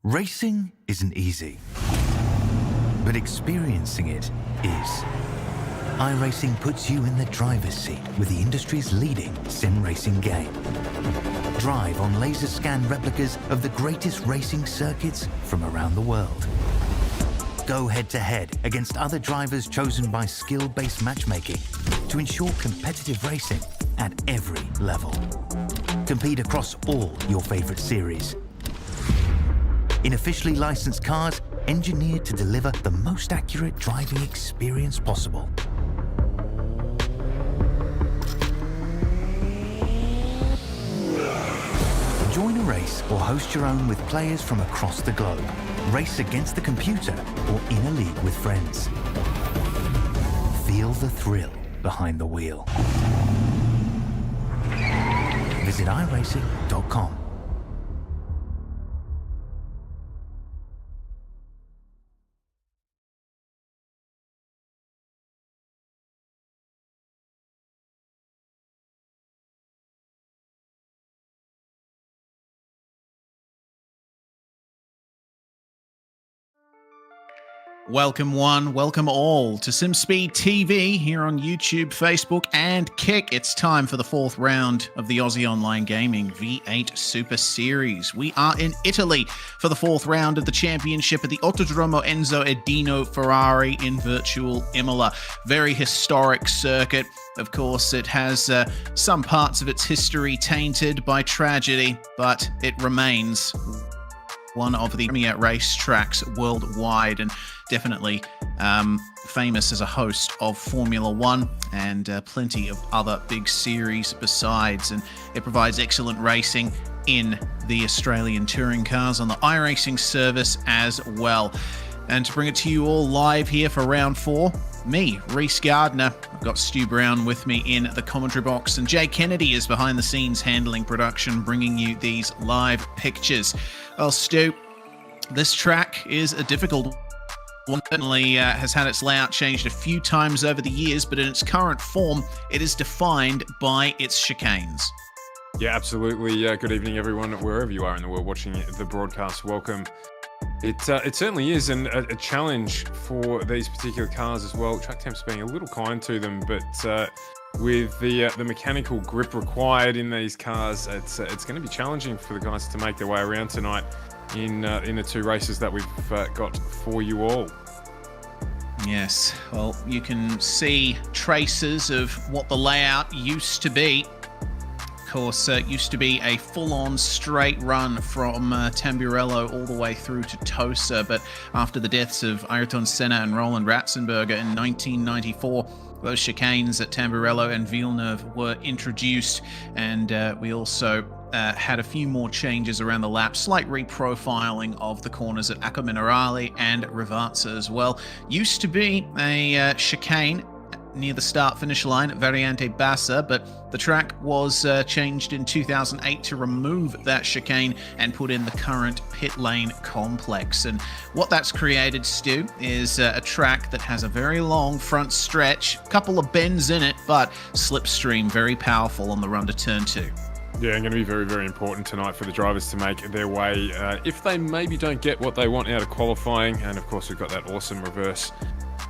Racing isn't easy, but experiencing it is. iRacing puts you in the driver's seat with the industry's leading sim racing game. Drive on laser scan replicas of the greatest racing circuits from around the world. Go head-to-head against other drivers chosen by skill-based matchmaking to ensure competitive racing at every level. Compete across all your favorite series. In officially licensed cars, engineered to deliver the most accurate driving experience possible. Join a race or host your own with players from across the globe. Race against the computer or in a league with friends. Feel the thrill behind the wheel. Visit iRacing.com. Welcome one, welcome all to SimSpeed TV here on YouTube, Facebook and Kick. It's time for the fourth round of the Aussie Online Gaming V8 Super Series. We are in Italy for the fourth round of the championship at the Autodromo Enzo Edino Ferrari in virtual Imola. Very historic circuit. Of course, it has some parts of its history tainted by tragedy, but it remains one of the premier racetracks worldwide and definitely famous as a host of Formula One and plenty of other big series besides. And it provides excellent racing in the Australian touring cars on the iRacing service as well. And to bring it to you all live here for round four, me, Reese Gardner. I've got Stu Brown with me in the commentary box, and Jay Kennedy is behind the scenes handling production, bringing you these live pictures. Well, Stu, this track is a difficult one. Certainly has had its layout changed a few times over the years, but in its current form, it is defined by its chicanes. Yeah, absolutely. Good evening, everyone, wherever you are in the world watching the broadcast. Welcome. It certainly is a challenge for these particular cars as well. Track Temp's being a little kind to them, but with the mechanical grip required in these cars, it's going to be challenging for the guys to make their way around tonight in the two races that we've got for you all. Yes, well, you can see traces of what the layout used to be. Of course, it used to be a full-on straight run from Tamburello all the way through to Tosa, but after the deaths of Ayrton Senna and Roland Ratzenberger in 1994, those chicanes at Tamburello and Villeneuve were introduced, and we also had a few more changes around the lap, slight reprofiling of the corners at Acqua Minerale and Rivazza as well. Used to be a chicane near the start-finish line at Variante Bassa, but the track was changed in 2008 to remove that chicane and put in the current pit lane complex. And what that's created, Stu, is a track that has a very long front stretch, a couple of bends in it, but slipstream very powerful on the run to turn 2. Yeah, going to be very, very important tonight for the drivers to make their way if they maybe don't get what they want out of qualifying. And of course, we've got that awesome reverse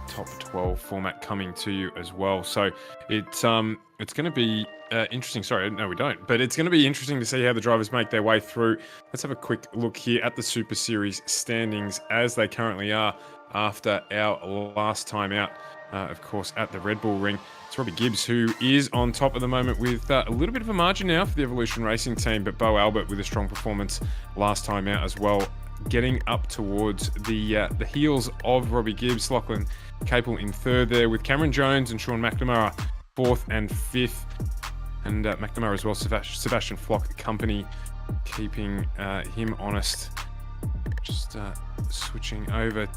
top 12 format coming to you as well. So it's going to be interesting. Sorry, no, we don't. But it's going to be interesting to see how the drivers make their way through. Let's have a quick look here at the Super Series standings as they currently are after our last time out, of course, at the Red Bull Ring. It's Robbie Gibbs who is on top at the moment with a little bit of a margin now for the Evolution Racing team, but Bo Albert with a strong performance last time out as well, getting up towards the heels of Robbie Gibbs. Lachlan Capel in third there with Cameron Jones and Sean McNamara fourth and fifth, and McNamara as well, Sebastian Flock company, keeping him honest. Just switching over.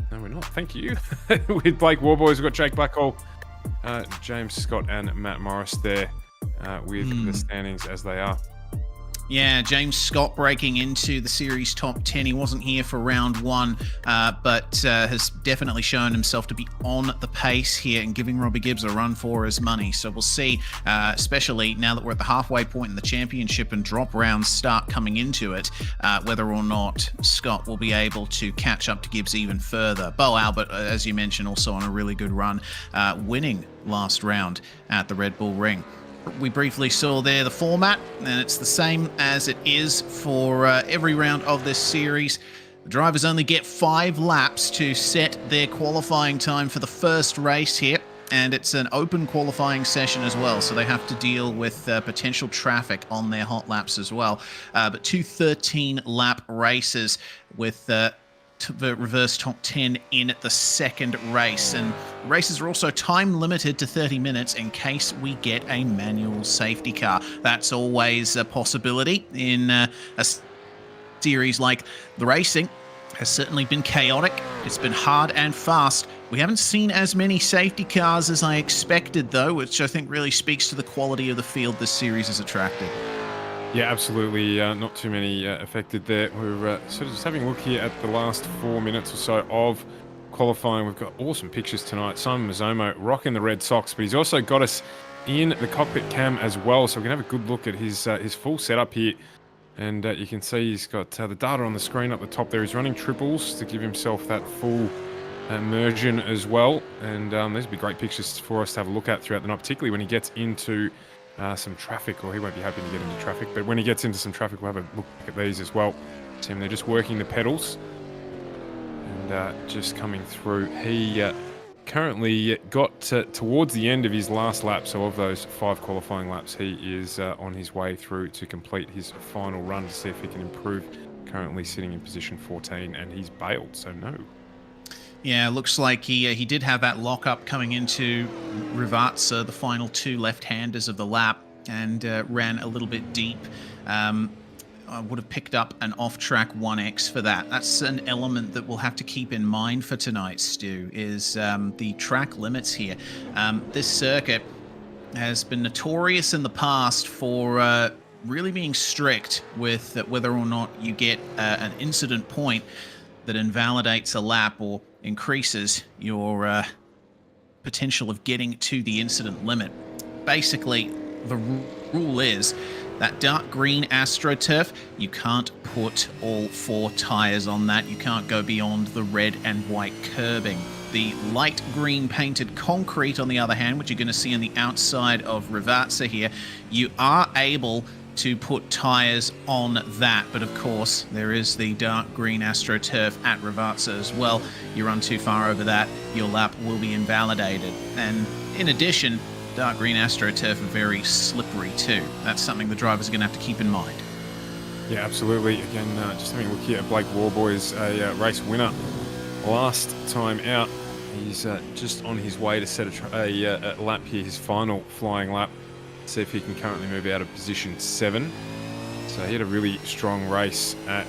No, we're not. Thank you. With Blake Warboys, we've got Jake Blackhall, James Scott and Matt Morris there with the standings as they are. Yeah, James Scott breaking into the series top 10. He wasn't here for round one, but has definitely shown himself to be on the pace here and giving Robbie Gibbs a run for his money. So we'll see, especially now that we're at the halfway point in the championship and drop rounds start coming into it, whether or not Scott will be able to catch up to Gibbs even further. Bo Albert, as you mentioned, also on a really good run, winning last round at the Red Bull Ring. We briefly saw there the format, and it's the same as it is for every round of this series. The drivers only get 5 laps to set their qualifying time for the first race here, and it's an open qualifying session as well, so they have to deal with potential traffic on their hot laps as well. But 2 13-lap races with the reverse top 10 in the second race, and races are also time limited to 30 minutes in case we get a manual safety car. That's always a possibility in a series like the racing. Has certainly been chaotic. It's been hard and fast. We haven't seen as many safety cars as I expected, though, which I think really speaks to the quality of the field this series has attracted. Yeah, absolutely. Not too many affected there. We're sort of just having a look here at the last 4 minutes or so of qualifying. We've got awesome pictures tonight. Simon Mazzomo rocking the red socks, but he's also got us in the cockpit cam as well, so we can have a good look at his full setup here. And you can see he's got the data on the screen up the top there. He's running triples to give himself that full immersion as well. And these will be great pictures for us to have a look at throughout the night, particularly when he gets into some traffic, or he won't be happy to get into traffic, but when he gets into some traffic, we'll have a look at these as well. See him, they're just working the pedals and just coming through. He currently got towards the end of his last lap, so of those 5 qualifying laps, he is on his way through to complete his final run to see if he can improve. Currently sitting in position 14, and he's bailed, so no. Yeah, looks like he did have that lockup coming into Rivazza, the final 2 left-handers of the lap, and ran a little bit deep. I would have picked up an off-track 1X for that. That's an element that we'll have to keep in mind for tonight, Stu, is the track limits here. This circuit has been notorious in the past for really being strict with whether or not you get an incident point that invalidates a lap or increases your potential of getting to the incident limit. Basically, the rule is that dark green AstroTurf, you can't put all 4 tires on that. You can't go beyond the red and white curbing. The light green painted concrete, on the other hand, which you're going to see on the outside of Rivazza here, you are able to put tires on that, but of course there is the dark green AstroTurf at Rivazza as well. You run too far over that, your lap will be invalidated. And in addition, dark green AstroTurf are very slippery too. That's something the drivers are going to have to keep in mind. Yeah, absolutely. Again, just having a look here at Blake Warboys, a race winner last time out. He's just on his way to set a lap here, his final flying lap. See if he can currently move out of position 7. So he had a really strong race at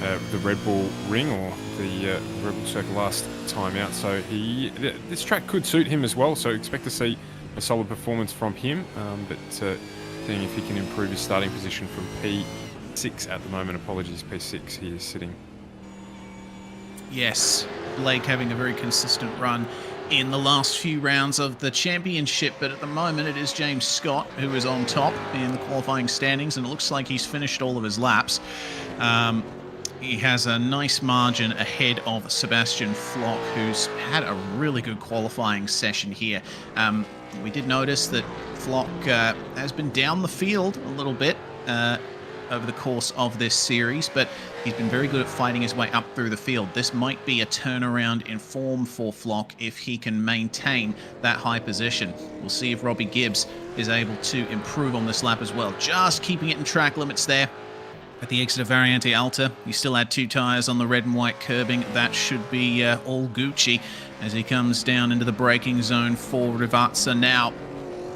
the Red Bull Ring, or the Red Bull Circle last time out. So this track could suit him as well. So expect to see a solid performance from him. But seeing if he can improve his starting position from P6 at the moment. Apologies, P6 he is sitting. Yes, Blake having a very consistent run in the last few rounds of the championship, but at the moment it is James Scott who is on top in the qualifying standings, and it looks like he's finished all of his laps. He has a nice margin ahead of Sebastian Flock, who's had a really good qualifying session here. We did notice that Flock has been down the field a little bit over the course of this series, but he's been very good at fighting his way up through the field. This might be a turnaround in form for Flock if he can maintain that high position. We'll see if Robbie Gibbs is able to improve on this lap as well. Just keeping it in track limits there. At the exit of Variante Alta, he still had 2 tires on the red and white curbing. That should be all Gucci as he comes down into the braking zone for Rivazza now.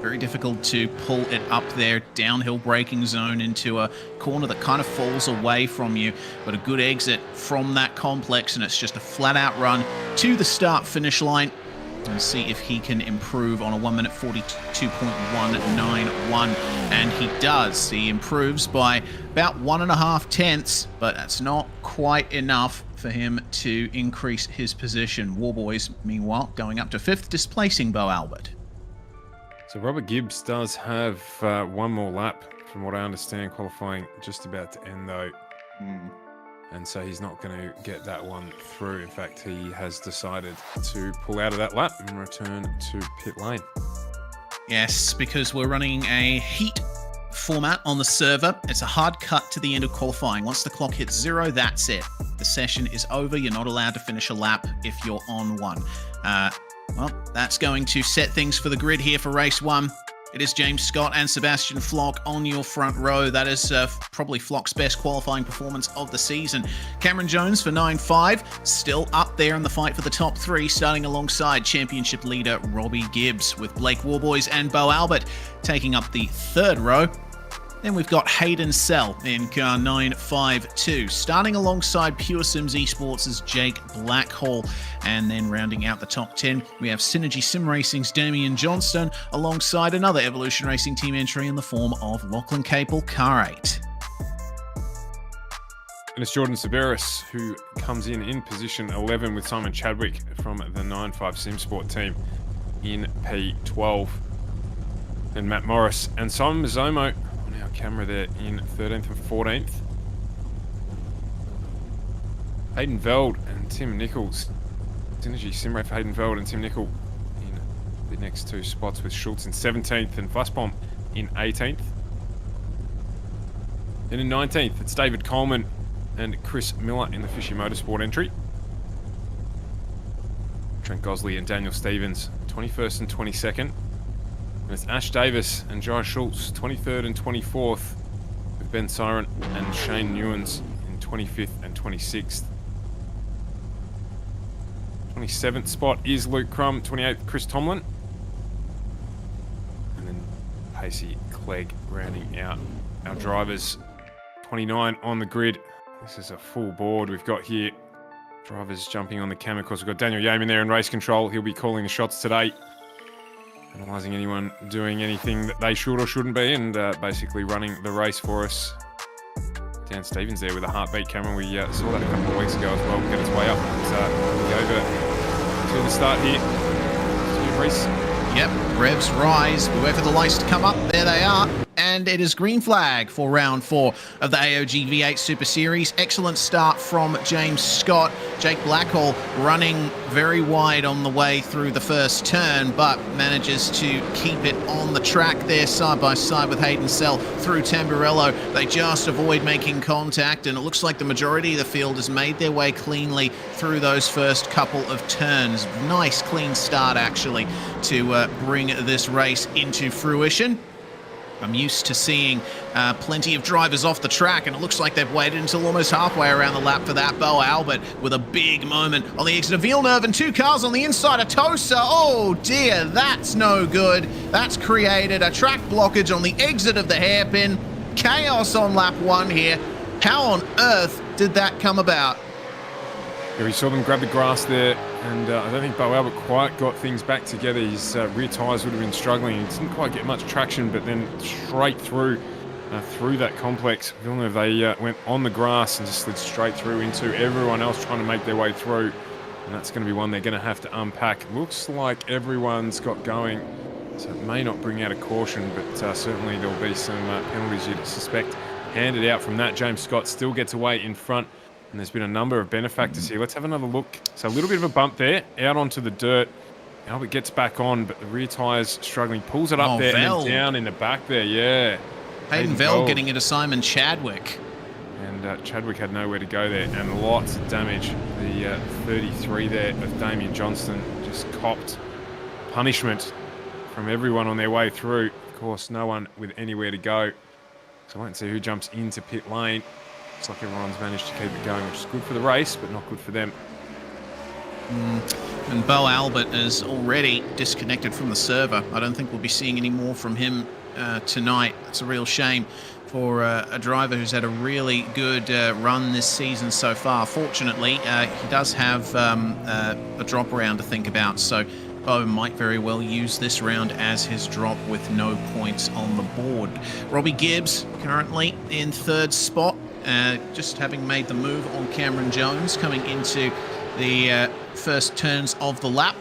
Very difficult to pull it up there, downhill braking zone into a corner that kind of falls away from you, but a good exit from that complex, and it's just a flat-out run to the start-finish line. and see if he can improve on a 1 minute 42.191. And he does. He improves by about 1.5 tenths, but that's not quite enough for him to increase his position. Warboys, meanwhile, going up to 5th, displacing Bo Albert. So Robert Gibbs does have one more lap, from what I understand. Qualifying just about to end, though. And so he's not going to get that one through. In fact, he has decided to pull out of that lap and return to pit lane. Yes, because we're running a heat format on the server. It's a hard cut to the end of qualifying. Once the clock hits 0, that's it. The session is over. You're not allowed to finish a lap if you're on one. Well, that's going to set things for the grid here for race 1. It is James Scott and Sebastian Flock on your front row. That is probably Flock's best qualifying performance of the season. Cameron Jones for 9.5, still up there in the fight for the top 3, starting alongside championship leader Robbie Gibbs, with Blake Warboys and Bo Albert taking up the 3rd row. Then we've got Hayden Sell in car 952, starting alongside Pure Sims Esports' Jake Blackhall. And then rounding out the top 10, we have Synergy Sim Racing's Damian Johnston, alongside another Evolution Racing team entry in the form of Lachlan Capel, car 8. And it's Jordan Severus who comes in position 11 with Simon Chadwick from the 9.5 SimSport team in P12. And Matt Morris and Simon Mazzomo on our camera there in 13th and 14th. Hayden Veld and Tim Nichols. Synergy Simrad for Hayden Veld and Tim Nicol in the next 2 spots, with Schultz in 17th and Fussbomb in 18th. Then in 19th, it's David Coleman and Chris Miller in the Fishy Motorsport entry. Trent Gosley and Daniel Stevens, 21st and 22nd. And it's Ash Davis and Jai Schultz, 23rd and 24th, with Ben Siren and Shane Newens in 25th and 26th. 27th spot is Luke Crum, 28th Chris Tomlin. And then Pacey Clegg rounding out our drivers. 29 on the grid. This is a full board we've got here. Drivers jumping on the cam. Of course, we've got Daniel Yeaman there in race control. He'll be calling the shots today, analysing anyone doing anything that they should or shouldn't be, and basically running the race for us. Dan Stevens there with a heartbeat camera. We saw that a couple of weeks ago as well. We'll get its way up and over to the start here. Reese. Yep, revs rise. We wait for the lights to come up. There they are. And it is green flag for round 4 of the AOG V8 Super Series. Excellent start from James Scott. Jake Blackhall running very wide on the way through the first turn, but manages to keep it on the track there side by side with Hayden Sell through Tamburello. They just avoid making contact, and it looks like the majority of the field has made their way cleanly through those first couple of turns. Nice clean start, actually, to bring this race into fruition. I'm used to seeing plenty of drivers off the track, and it looks like they've waited until almost halfway around the lap for that. Bo Albert with a big moment on the exit of Villeneuve, and 2 cars on the inside of Tosa. Oh dear, that's no good. That's created a track blockage on the exit of the hairpin. Chaos on lap 1 here. How on earth did that come about? Yeah, we saw them grab the grass there, and I don't think Bo Albert quite got things back together. His rear tyres would have been struggling. He didn't quite get much traction, but then straight through that complex. Villeneuve, they went on the grass and just slid straight through into everyone else trying to make their way through. And that's going to be one they're going to have to unpack. Looks like everyone's got going, so it may not bring out a caution, but certainly there'll be some penalties you'd suspect handed out from that. James Scott still gets away in front. And there's been a number of benefactors here. Let's have another look. So a little bit of a bump there, out onto the dirt. Albert gets back on, but the rear tyre's struggling. Pulls it up there and then down in the back there, yeah. Hayden Veld getting into Simon Chadwick. And Chadwick had nowhere to go there, and lots of damage. The 33 there of Damian Johnston just copped punishment from everyone on their way through. Of course, no one with anywhere to go. So I won't see who jumps into pit lane. Looks like everyone's managed to keep it going, which is good for the race, but not good for them. And Bo Albert is already disconnected from the server. I don't think we'll be seeing any more from him tonight. It's a real shame for a driver who's had a really good run this season so far. Fortunately, he does have a drop around to think about, so Bo might very well use this round as his drop with no points on the board. Robbie Gibbs currently in third spot, just having made the move on Cameron Jones coming into the first turns of the lap.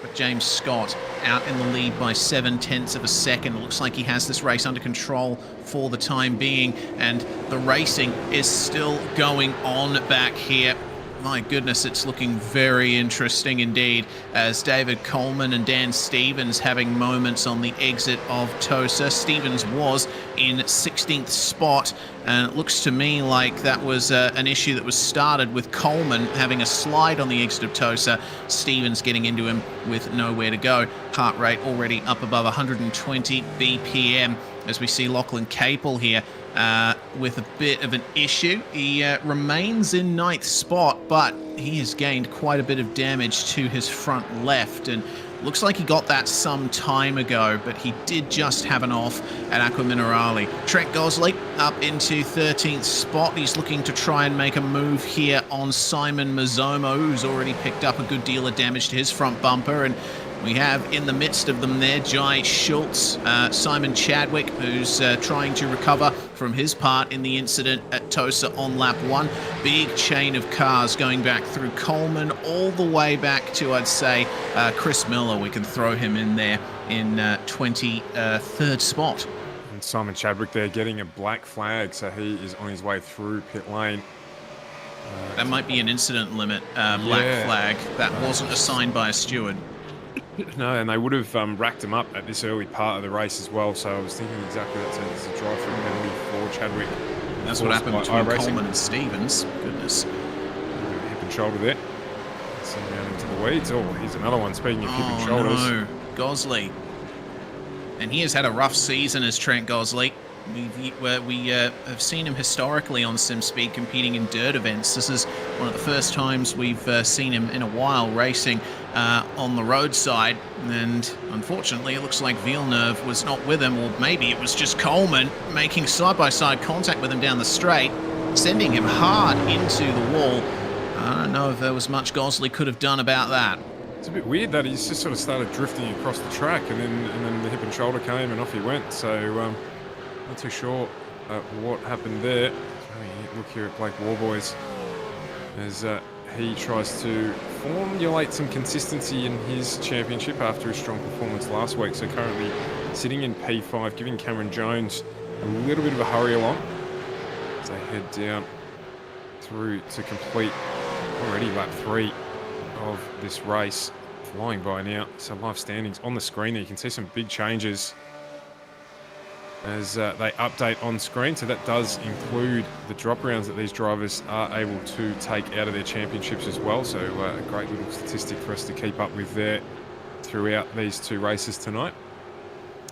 But James Scott out in the lead by 0.7 of a second. It looks like he has this race under control for the time being, and the racing is still going on back here. My goodness, it's looking very interesting indeed, as David Coleman and Dan Stevens having moments on the exit of Tosa. Stevens was in 16th spot, and it looks to me like that was an issue that was started with Coleman having a slide on the exit of Tosa, Stevens getting into him with nowhere to go. Heart rate already up above 120 BPM, as we see Lachlan Capel here with a bit of an issue. He remains in 9th spot, but he has gained quite a bit of damage to his front left, and looks like he got that some time ago, but he did just have an off at Aqua Minerale. Trent Gosley up into 13th spot. He's looking to try and make a move here on Simon Mazzomo, who's already picked up a good deal of damage to his front bumper, and we have in the midst of them there Jai Schultz, Simon Chadwick, who's trying to recover from his part in the incident at Tosa on lap 1. Big chain of cars going back through Coleman all the way back to, I'd say, Chris Miller. We can throw him in there in 23rd spot. And Simon Chadwick there getting a black flag, so he is on his way through pit lane. That might be an incident limit black flag. That wasn't assigned by a steward. No, and they would have racked him up at this early part of the race as well, so I was thinking exactly that. So it's a drive-through penalty for Chadwick. That's what happened between Coleman and Stevens. Goodness. Hip and shoulder there. Send down into the weeds. Oh, here's another one. Speaking of hip and shoulders. No, Gosley. And he has had a rough season as Trent Gosley. We have seen him historically on SimSpeed competing in dirt events. This is one of the first times we've seen him in a while racing on the roadside, and unfortunately it looks like Villeneuve was not with him, or maybe it was just Coleman making side-by-side contact with him down the straight, sending him hard into the wall. I don't know if there was much Gosley could have done about that. It's a bit weird that he's just sort of started drifting across the track, and then the hip and shoulder came and off he went. So not too sure what happened there. Look here at Blake Warboys as he tries to formulate some consistency in his championship after his strong performance last week. So currently sitting in P5, giving Cameron Jones a little bit of a hurry along as they head down through to complete already lap 3 of this race. Flying by now. So live standings on the screen there. You can see some big changes as they update on screen. So that does include the drop rounds that these drivers are able to take out of their championships as well. So a great little statistic for us to keep up with there throughout these 2 races tonight.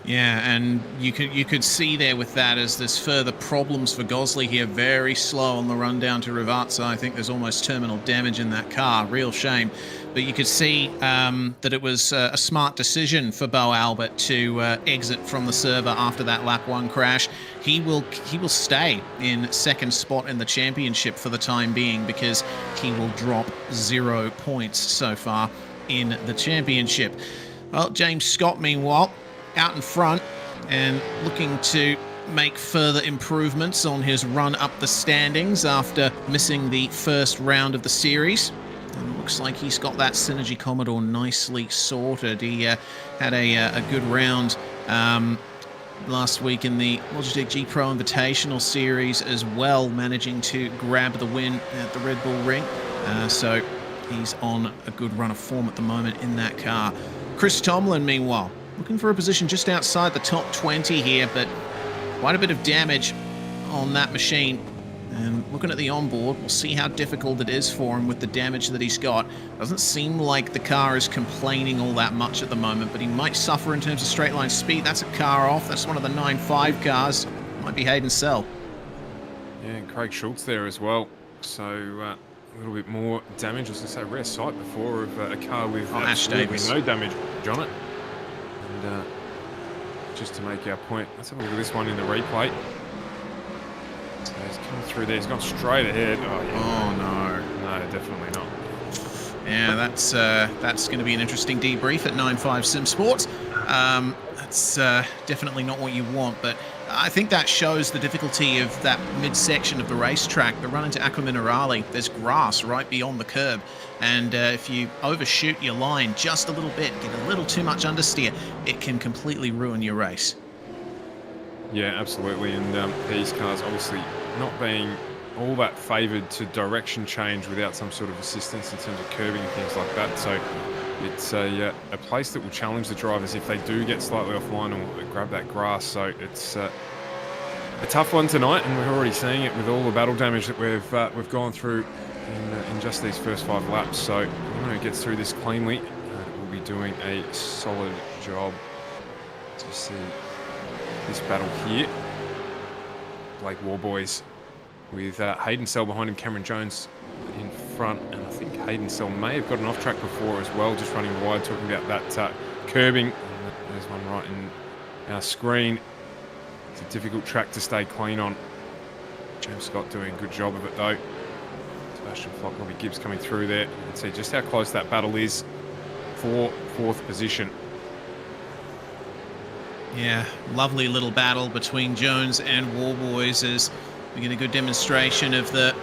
Yeah, and you could see there with that as there's further problems for Gosley here. Very slow on the run down to Rivazza. I think there's almost terminal damage in that car. Real shame. But you could see that it was a smart decision for Bo Albert to exit from the server after that lap 1 crash. He will stay in 2nd spot in the championship for the time being, because he will drop 0 points so far in the championship. Well, James Scott, meanwhile, out in front and looking to make further improvements on his run up the standings after missing the first round of the series. And it looks like he's got that Synergy Commodore nicely sorted. He had a good round last week in the Logitech G Pro Invitational Series as well, managing to grab the win at the Red Bull Ring. So he's on a good run of form at the moment in that car. Chris Tomlin, meanwhile, looking for a position just outside the top 20 here, but quite a bit of damage on that machine. And looking at the onboard, we'll see how difficult it is for him with the damage that he's got. Doesn't seem like the car is complaining all that much at the moment, but he might suffer in terms of straight line speed. That's a car off. That's one of the 9.5 cars. Might be Hayden Sell. Yeah, and Craig Schultz there as well. So a little bit more damage. I was going to say, rare sight before of a car with absolutely no damage on it. And just to make our point, let's have a look at this one in the replay. So he's coming through there. He's gone straight ahead. Oh, yeah. Oh, no. No, definitely not. Yeah, that's going to be an interesting debrief at 9.5 Sim Sports. That's definitely not what you want, but I think that shows the difficulty of that midsection of the racetrack. The run into Acqua Minerale, there's grass right beyond the curb, and if you overshoot your line just a little bit, get a little too much understeer, it can completely ruin your race. Yeah, absolutely. And these cars obviously not being all that favoured to direction change without some sort of assistance in terms of curbing and things like that. So it's a place that will challenge the drivers if they do get slightly offline or grab that grass. So it's a tough one tonight, and we're already seeing it with all the battle damage that we've gone through in just these first 5 laps. So anyone who gets through this cleanly will be doing a solid job. To see this battle here, Blake Warboys with Hayden Sell behind him, Cameron Jones in front, and I think Hayden Sell may have got an off track before as well, just running wide, talking about that curbing. And there's one right in our screen. It's a difficult track to stay clean on. James Scott doing a good job of it though. Sebastian Flock, Robbie Gibbs coming through there. You can see just how close that battle is for 4th position. Yeah, lovely little battle between Jones and Warboys as we get a good demonstration of the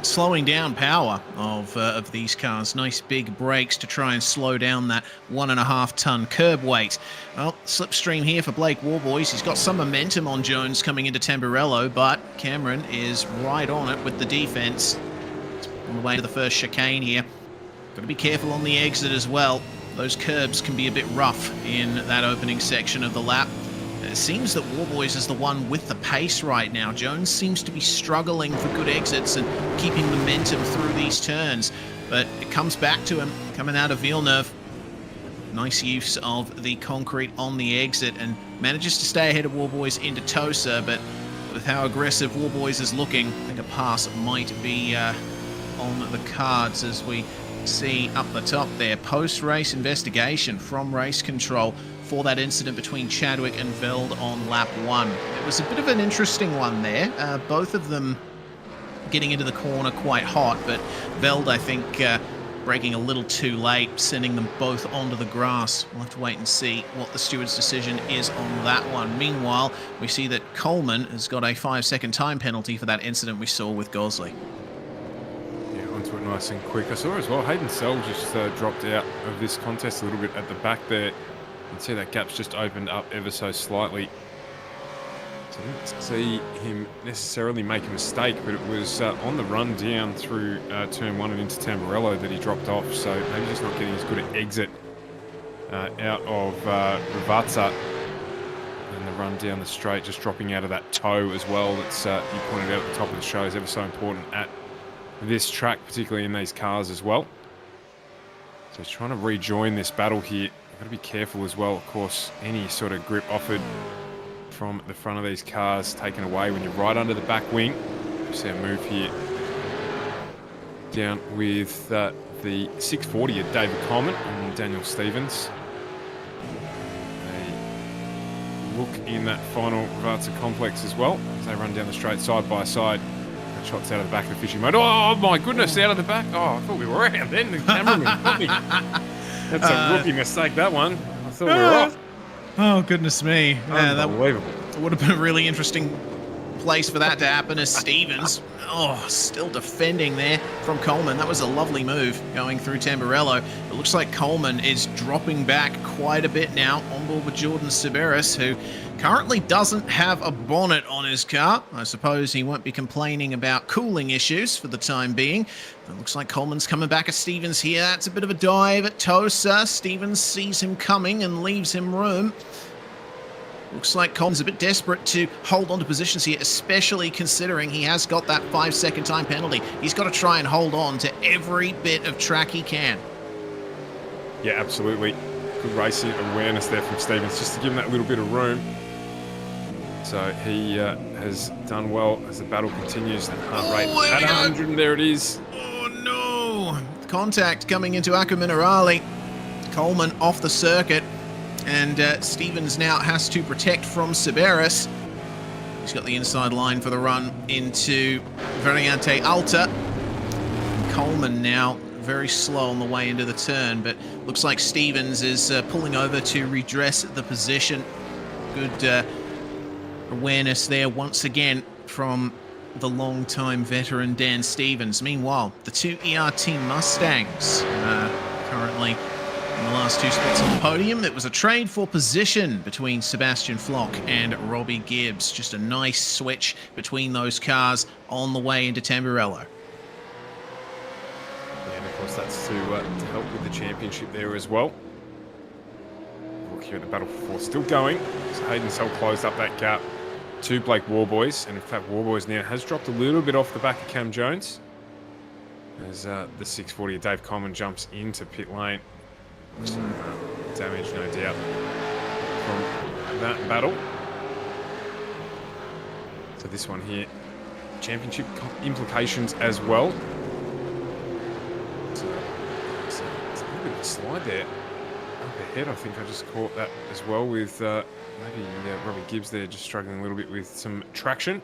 slowing down power of these cars. Nice big brakes to try and slow down that 1.5 ton curb weight. Well, slipstream here for Blake Warboys. He's got some momentum on Jones coming into Tamburello, but Cameron is right on it with the defense. On the way to the first chicane here. Got to be careful on the exit as well. Those curbs can be a bit rough in that opening section of the lap. It seems that Warboys is the one with the pace right now. Jones seems to be struggling for good exits and keeping momentum through these turns. But it comes back to him coming out of Villeneuve. Nice use of the concrete on the exit and manages to stay ahead of Warboys into Tosa. But with how aggressive Warboys is looking, I think a pass might be on the cards as we see up the top there. Post-race investigation from race control for that incident between Chadwick and Veld on lap 1. It was a bit of an interesting one there. Both of them getting into the corner quite hot, but Veld, I think, braking a little too late, sending them both onto the grass. We'll have to wait and see what the steward's decision is on that one. Meanwhile, we see that Coleman has got a 5-second time penalty for that incident we saw with Gosley. Onto it nice and quick. I saw as well Hayden Sell just dropped out of this contest a little bit at the back there. You can see that gap's just opened up ever so slightly. So I didn't see him necessarily make a mistake, but it was on the run down through turn 1 and into Tamburello that he dropped off. So maybe just not getting as good an exit out of Ravazza, and the run down the straight, just dropping out of that toe as well. That's you pointed out at the top of the show is ever so important at this track, particularly in these cars as well. So he's trying to rejoin this battle here. You've got to be careful as well, of course. Any sort of grip offered from the front of these cars taken away when you're right under the back wing. You see a move here down with the 640 of David Coleman and Daniel Stevens. A look in that final Ravazza complex as well as they run down the straight side by side. Shots out of the back of the fishing mode. Oh my goodness, out of the back. Oh, I thought we were out then. The cameraman got me. That's a rookie mistake, that one. I thought we were off. Oh, goodness me. Unbelievable. That would have been a really interesting place for that to happen as Stevens. Oh, still defending there from Coleman. That was a lovely move going through Tamburello. It looks like Coleman is dropping back quite a bit now on board with Jordan Siberis, who currently doesn't have a bonnet on his car. I suppose he won't be complaining about cooling issues for the time being. It looks like Coleman's coming back at Stevens here. That's a bit of a dive at Tosa. Stevens sees him coming and leaves him room. Looks like Coleman's a bit desperate to hold on to positions here, especially considering he has got that 5-second time penalty. He's got to try and hold on to every bit of track he can. Yeah, absolutely. Good racing awareness there from Stevens, just to give him that little bit of room. So he has done well as the battle continues. The heart rate at 100, and there it is. Oh no! Contact coming into Acqua Minerale. Coleman off the circuit. And Stevens now has to protect from Siberis. He's got the inside line for the run into Variante Alta. And Coleman now very slow on the way into the turn, but looks like Stevens is pulling over to redress the position. Good awareness there once again from the long-time veteran Dan Stevens. Meanwhile, the two ERT Mustangs currently in the last two spots on the podium. It was a trade for position between Sebastian Flock and Robbie Gibbs. Just a nice switch between those cars on the way into Tamburello. Yeah, and of course that's to help with the championship there as well. Look here at the battle for fourth, still going. So Hayden Sell closed up that gap to Blake Warboys, and in fact Warboys now has dropped a little bit off the back of Cam Jones as the 640 of Dave Coleman jumps into pit lane. Some damage, no doubt, from that battle. So this one here, championship implications as well. So it's a little bit of a slide there up ahead. I think I just caught that as well with maybe Robbie Gibbs there just struggling a little bit with some traction.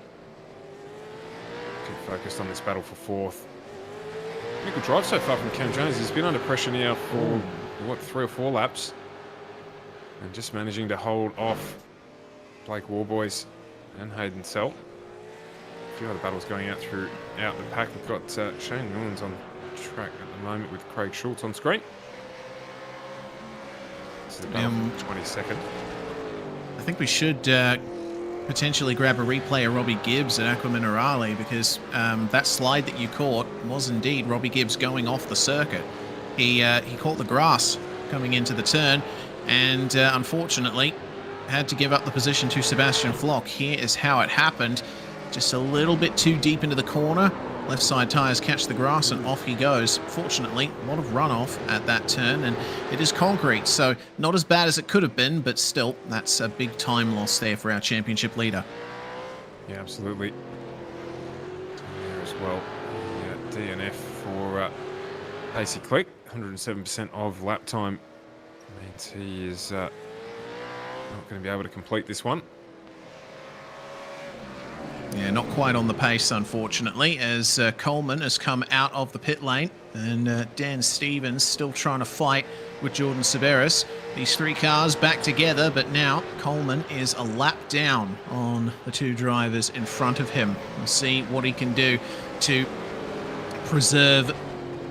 Keep focused on this battle for fourth. Pretty good drive so far from Cam Jones. He's been under pressure now for, what, 3 or 4 laps. And just managing to hold off Blake Warboys and Hayden Sell. A few other battles going out the pack. We've got Shane Newlands on track at the moment with Craig Schultz on screen. This is the battle for 22nd. I think we should potentially grab a replay of Robbie Gibbs at Aqua Minerale, because that slide that you caught was indeed Robbie Gibbs going off the circuit. He caught the grass coming into the turn and unfortunately had to give up the position to Sebastian Flock. Here is how it happened. Just a little bit too deep into the corner. Left side tyres catch the grass and off he goes. Fortunately, a lot of runoff at that turn, and it is concrete, so not as bad as it could have been, but still, that's a big time loss there for our championship leader. Yeah, absolutely. There as well, the DNF for Pacey Click, 107% of lap time. Means he is not going to be able to complete this one. Yeah, not quite on the pace, unfortunately, as Coleman has come out of the pit lane, and Dan Stevens still trying to fight with Jordan Severus. These three cars back together, but now Coleman is a lap down on the two drivers in front of him. We'll see what he can do to preserve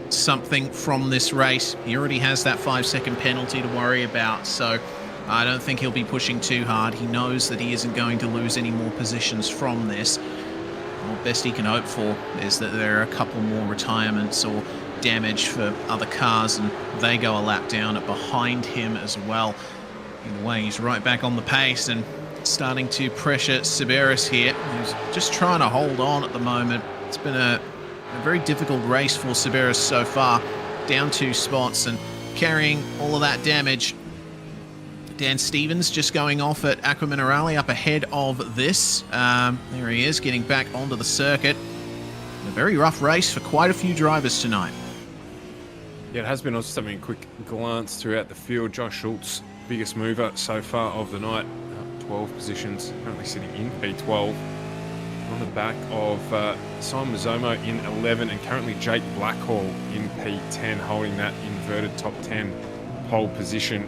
something from this race. He already has that 5-second penalty to worry about, so I don't think he'll be pushing too hard. He knows that he isn't going to lose any more positions from this. What best he can hope for is that there are a couple more retirements or damage for other cars, and they go a lap down at behind him as well. Either way, he's right back on the pace and starting to pressure Severus here, who's just trying to hold on at the moment. It's been a very difficult race for Severus so far, down 2 spots and carrying all of that damage. Dan Stevens just going off at Aqua Minerale up ahead of this. There he is, getting back onto the circuit. A very rough race for quite a few drivers tonight. Yeah, it has been. I was just having a quick glance throughout the field. Josh Schultz, biggest mover so far of the night, 12 positions, currently sitting in P12. On the back of Simon Mazzomo in 11, and currently Jake Blackhall in P10, holding that inverted top 10 pole position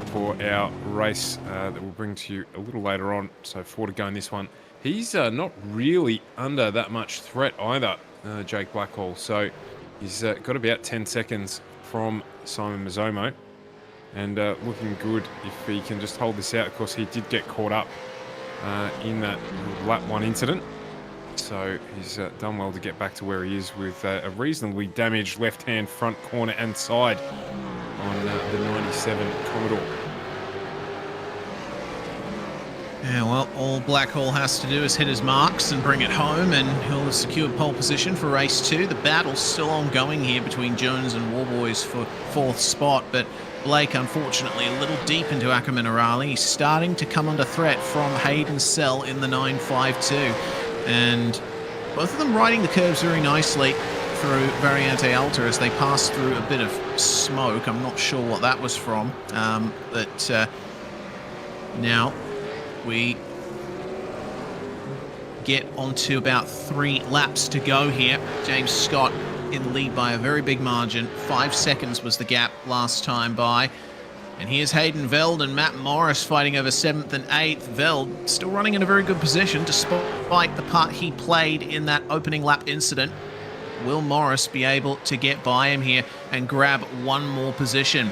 for our race that we'll bring to you a little later on. So 4 to go in this one. He's not really under that much threat either, Jake Blackhall. So he's got about 10 seconds from Simon Mazzomo, and looking good if he can just hold this out. Of course, he did get caught up in that lap 1 incident. So he's done well to get back to where he is with a reasonably damaged left-hand front corner and side on the 97 Commodore. Yeah, well, all Blackhall has to do is hit his marks and bring it home, and he'll have secured pole position for race 2. The battle's still ongoing here between Jones and Warboys for 4th spot, but Blake, unfortunately, a little deep into Aqua Minerale. He's starting to come under threat from Hayden Sell in the 952, and both of them riding the curves very nicely through Variante Alta as they pass through a bit of smoke. I'm not sure what that was from, but now we get onto about 3 laps to go here. James Scott in the lead by a very big margin. 5 seconds was the gap last time by. And here's Hayden Veld and Matt Morris fighting over 7th and 8th. Veld still running in a very good position despite the part he played in that opening lap incident. Will Morris be able to get by him here and grab one more position?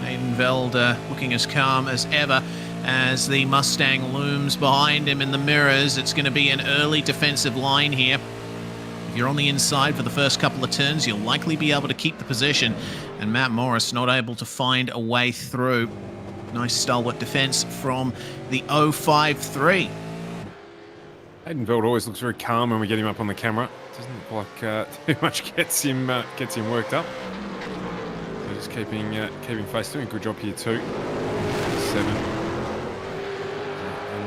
Hayden Veld looking as calm as ever as the Mustang looms behind him in the mirrors. It's going to be an early defensive line here. If you're on the inside for the first couple of turns, you'll likely be able to keep the position. And Matt Morris not able to find a way through. Nice stalwart defense from the 053. Hayden Veld always looks very calm when we get him up on the camera. Doesn't look like too much gets him worked up. So just keeping face, doing a good job here too. 7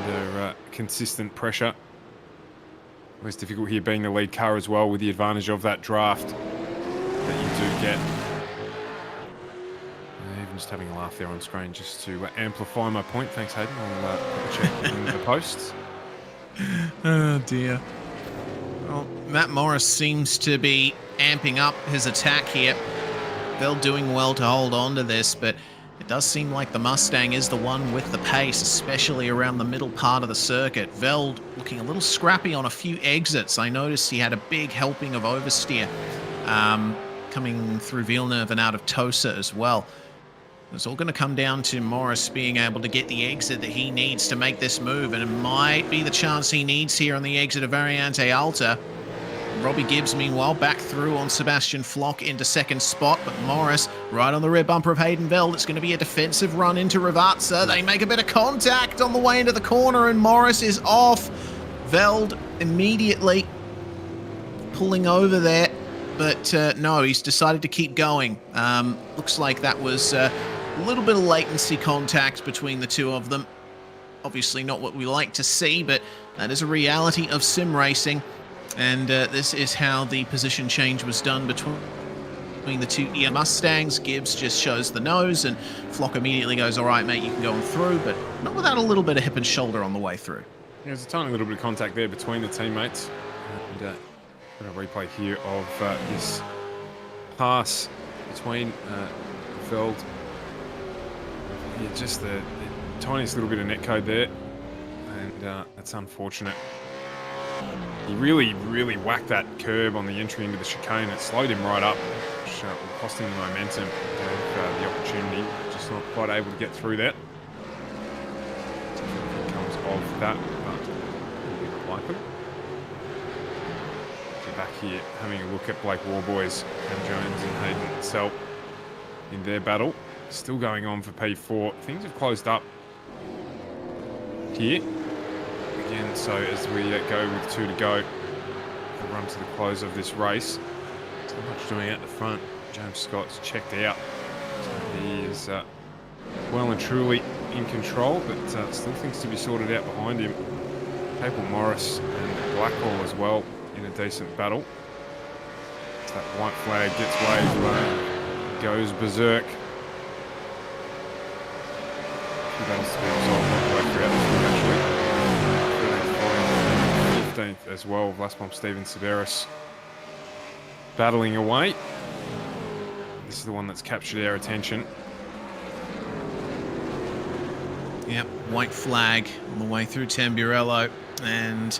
under consistent pressure. Always difficult here being the lead car as well, with the advantage of that draft that you do get. Even just having a laugh there on screen just to amplify my point. Thanks, Hayden. I'll put a check in the posts. Oh dear. Well, Matt Morris seems to be amping up his attack here. They're doing well to hold on to this, but it does seem like the Mustang is the one with the pace, especially around the middle part of the circuit. Veld looking a little scrappy on a few exits. I noticed he had a big helping of oversteer coming through Villeneuve and out of Tosa as well. It's all going to come down to Morris being able to get the exit that he needs to make this move, and it might be the chance he needs here on the exit of Variante Alta. Robbie Gibbs, meanwhile, back through on Sebastian Flock into second spot, but Morris right on the rear bumper of Hayden Veld. It's going to be a defensive run into Ravazza. They make a bit of contact on the way into the corner, and Morris is off. Veld immediately pulling over there, but no, he's decided to keep going. Looks like that was a little bit of latency contact between the two of them. Obviously not what we like to see, but that is a reality of sim racing. And this is how the position change was done between the two Mustangs. Gibbs just shows the nose, and Flock immediately goes, all right, mate, you can go on through, but not without a little bit of hip and shoulder on the way through. There's a tiny little bit of contact there between the teammates. And got a replay here of this pass between Veld. Yeah, just the tiniest little bit of netcode there, and that's unfortunate. He really whacked that curb on the entry into the chicane. It slowed him right up, which will cost him the momentum, gave the opportunity. Just not quite able to get through that. Comes of that, but likely. So back here, having a look at Blake Warboys and Jones and Hayden Selp in their battle. Still going on for P4. Things have closed up here. Again, so as we go with 2 to go, we'll run to the close of this race. So much doing out the front. James Scott's checked out. So he is well and truly in control, but still things to be sorted out behind him. Capel Morris and Blackwell as well in a decent battle. So that white flag gets waved, goes berserk. Battles to be resolved all the way throughout this one, actually. 15th as well, Vlaspom Steven Severus battling away. This is the one that's captured our attention. Yep, white flag on the way through Tamburello, and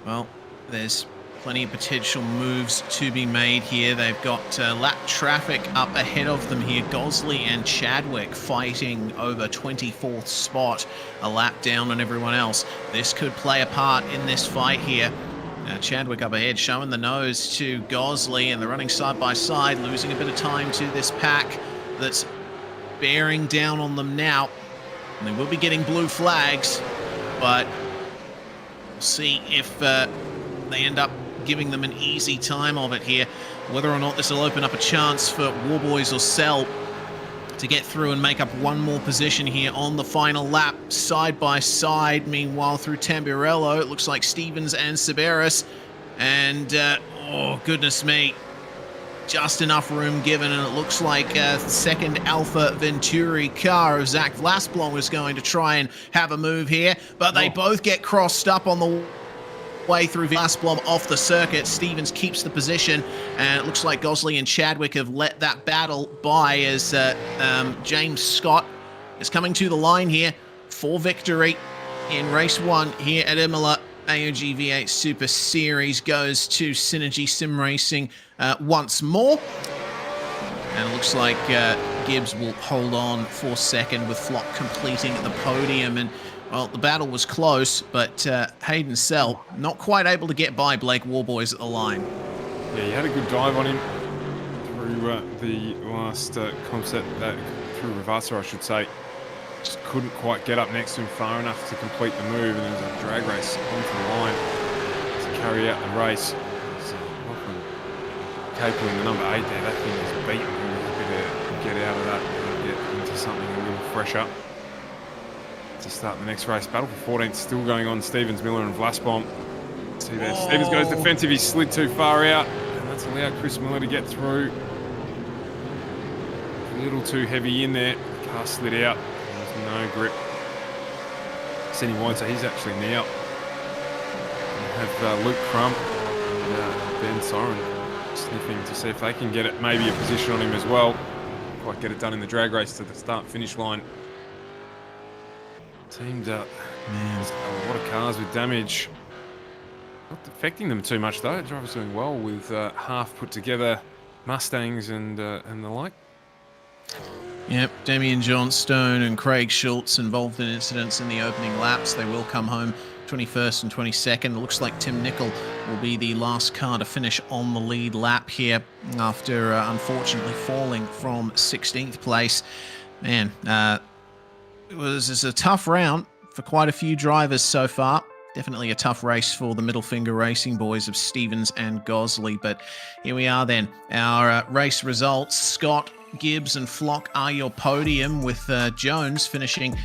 well, there's plenty of potential moves to be made here. They've got lap traffic up ahead of them here. Gosley and Chadwick fighting over 24th spot, a lap down on everyone else. This could play a part in this fight here. Chadwick up ahead, showing the nose to Gosley, and they're running side by side, losing a bit of time to this pack that's bearing down on them now. And they will be getting blue flags, but we'll see if they end up giving them an easy time of it here. Whether or not this will open up a chance for Warboys or Cell to get through and make up one more position here on the final lap, side by side. Meanwhile, through Tamburello, it looks like Stevens and Severus, and oh goodness me, just enough room given, and it looks like the second Alpha Venturi car of Zach Vlasblom is going to try and have a move here, but they both get crossed up on the way through Vlasblom off the circuit. Stevens keeps the position, and it looks like Gosley and Chadwick have let that battle by as James Scott is coming to the line here for victory in race 1 here at Imola. AOG V8 Super Series goes to Synergy Sim Racing once more. And it looks like Gibbs will hold on for second with Flock completing the podium. And, well, the battle was close, but Hayden Sell not quite able to get by Blake Warboys at the line. Yeah, he had a good dive on him through the last concept, through Rivasa, I should say. Just couldn't quite get up next to him far enough to complete the move, and there was a drag race onto the line to carry out the race. Capel in the number 8 there, that thing is beaten. He was happy to get out of that and get into something a little fresher to start the next race. Battle for 14th still going on. Stevens, Miller and Vlasblom. See there, Stevens goes defensive, he slid too far out, and that's allowed Chris Miller to get through. A little too heavy in there, the car slid out. No grip. Senny Wine, so he's actually now have Luke Crump and Ben Soren sniffing to see if they can get it, maybe a position on him as well. Quite get it done in the drag race to the start-finish line. Teamed up. Man, a lot of cars with damage. Not affecting them too much though. The driver's doing well with half put together Mustangs and the like. Yep, Damien Johnstone and Craig Schultz involved in incidents in the opening laps. They will come home 21st and 22nd. It looks like Tim Nicol will be the last car to finish on the lead lap here after unfortunately falling from 16th place. Man, it was a tough round for quite a few drivers so far. Definitely a tough race for the Middle Finger Racing boys of Stevens and Gosley. But here we are then. Our race results. Scott, Gibbs and Flock are your podium, with Jones finishing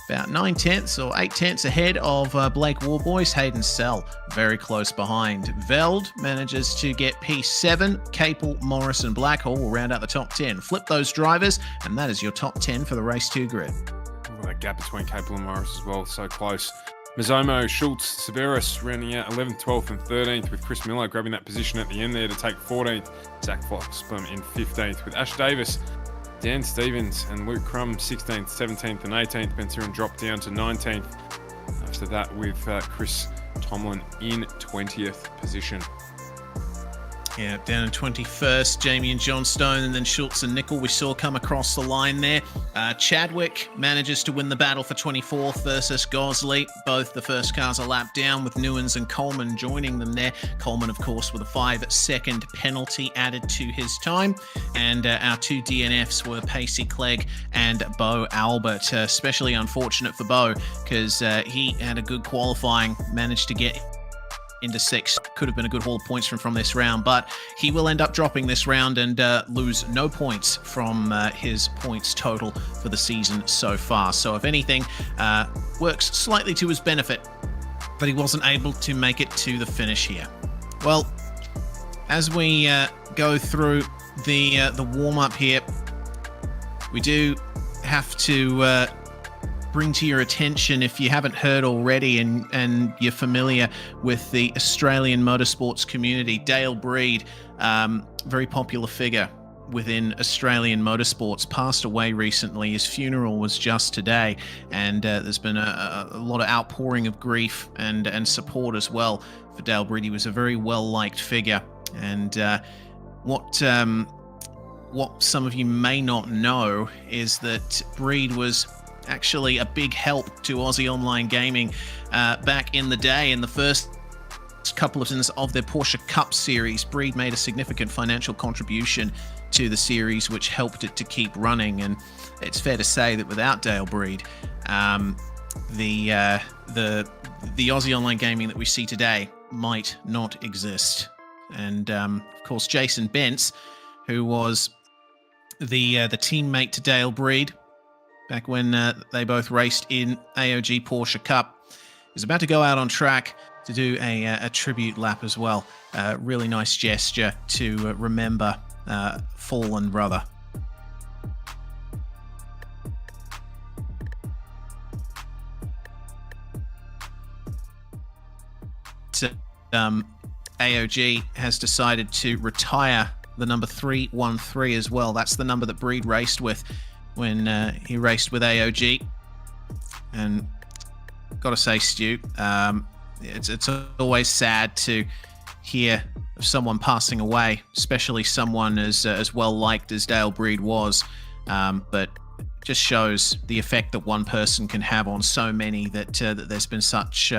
about 9/10 or 8/10 ahead of Blake Warboys. Hayden Sell very close behind. Veld manages to get P7. Capel, Morris and Blackhall will round out the top 10. Flip those drivers, and that is your top 10 for the race 2 grid. Oh, that gap between Capel and Morris as well, so close. Mizomo, Schultz, Severus rounding out 11th, 12th and 13th, with Chris Miller grabbing that position at the end there to take 14th. Zach Foxbum in 15th, with Ash Davis, Dan Stevens and Luke Crum 16th, 17th and 18th. Ben Siren dropped down to 19th. After that, with Chris Tomlin in 20th position. Yeah, down in 21st, Jamie and Johnstone, and then Schultz and Nicol we saw come across the line there. Chadwick manages to win the battle for 24th versus Gosley. Both the first cars a lap down, with Newens and Coleman joining them there. Coleman, of course, with a 5-second penalty added to his time. And our 2 DNFs were Pacey Clegg and Bo Albert. Especially unfortunate for Bo, because he had a good qualifying, managed to get into 6th. Could have been a good haul of points from this round, but he will end up dropping this round and lose no points from his points total for the season so far. So if anything, works slightly to his benefit, but he wasn't able to make it to the finish here. Well, as we go through the warm-up here, we do have to bring to your attention, if you haven't heard already and you're familiar with the Australian motorsports community, Dale Breed, very popular figure within Australian motorsports, passed away recently. His funeral was just today, and there's been a lot of outpouring of grief and support as well for Dale Breed. He was a very well-liked figure, and what some of you may not know is that Breed was actually a big help to Aussie Online Gaming back in the day. In the first couple of seasons of their Porsche Cup series, Breed made a significant financial contribution to the series, which helped it to keep running. And it's fair to say that without Dale Breed, the Aussie Online Gaming that we see today might not exist. And of course, Jason Bentz, who was the teammate to Dale Breed back when they both raced in AOG Porsche Cup, is about to go out on track to do a tribute lap as well. Really nice gesture to remember fallen brother. AOG has decided to retire the number 313 as well. That's the number that Breed raced with when he raced with AOG. And got to say, Stu, it's always sad to hear of someone passing away, especially someone as well liked as Dale Breed was. But just shows the effect that one person can have on so many that there's been such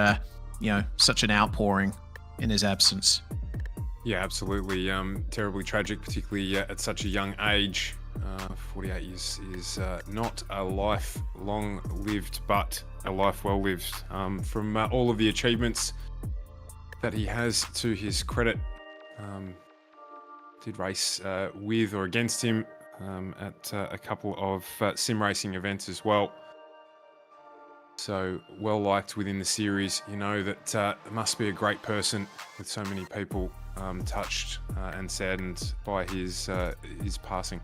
such an outpouring in his absence. Yeah, absolutely. Terribly tragic, particularly at such a young age. 48 years is not a life long lived, but a life well lived. From all of the achievements that he has to his credit, did race with or against him at a couple of sim racing events as well. So well liked within the series. You know that it must be a great person with so many people touched and saddened by his passing.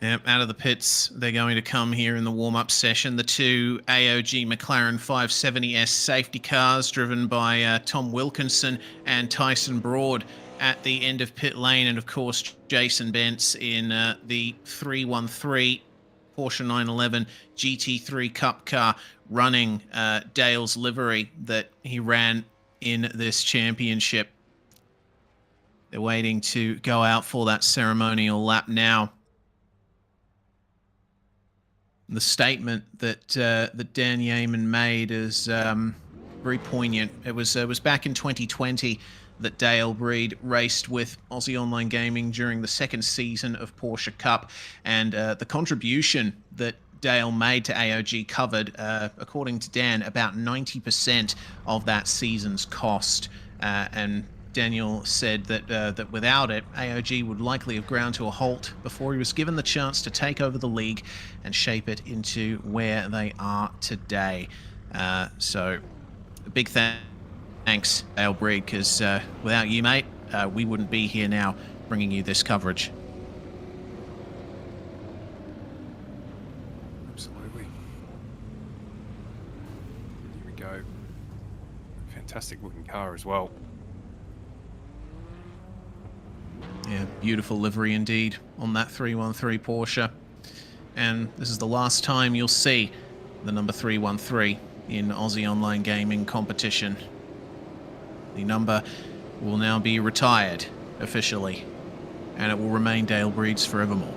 Yep, out of the pits, they're going to come here in the warm-up session. The two AOG McLaren 570S safety cars driven by Tom Wilkinson and Tyson Broad at the end of pit lane. And, of course, Jason Bentz in the 313 Porsche 911 GT3 Cup car running Dale's livery that he ran in this championship. They're waiting to go out for that ceremonial lap now. The statement that Dan Yeaman made is very poignant. It was back in 2020 that Dale Breed raced with Aussie Online Gaming during the second season of Porsche Cup, and the contribution that Dale made to AOG covered, according to Dan, about 90% of that season's cost. And Daniel said that without it, AOG would likely have ground to a halt before he was given the chance to take over the league and shape it into where they are today. So a big thanks, Dale Breed, because without you, mate, we wouldn't be here now bringing you this coverage. Absolutely. Here we go. Fantastic looking car as well. Yeah, beautiful livery indeed on that 313 Porsche. And this is the last time you'll see the number 313 in Aussie Online Gaming competition. The number will now be retired officially, and it will remain Dale Breed's forevermore.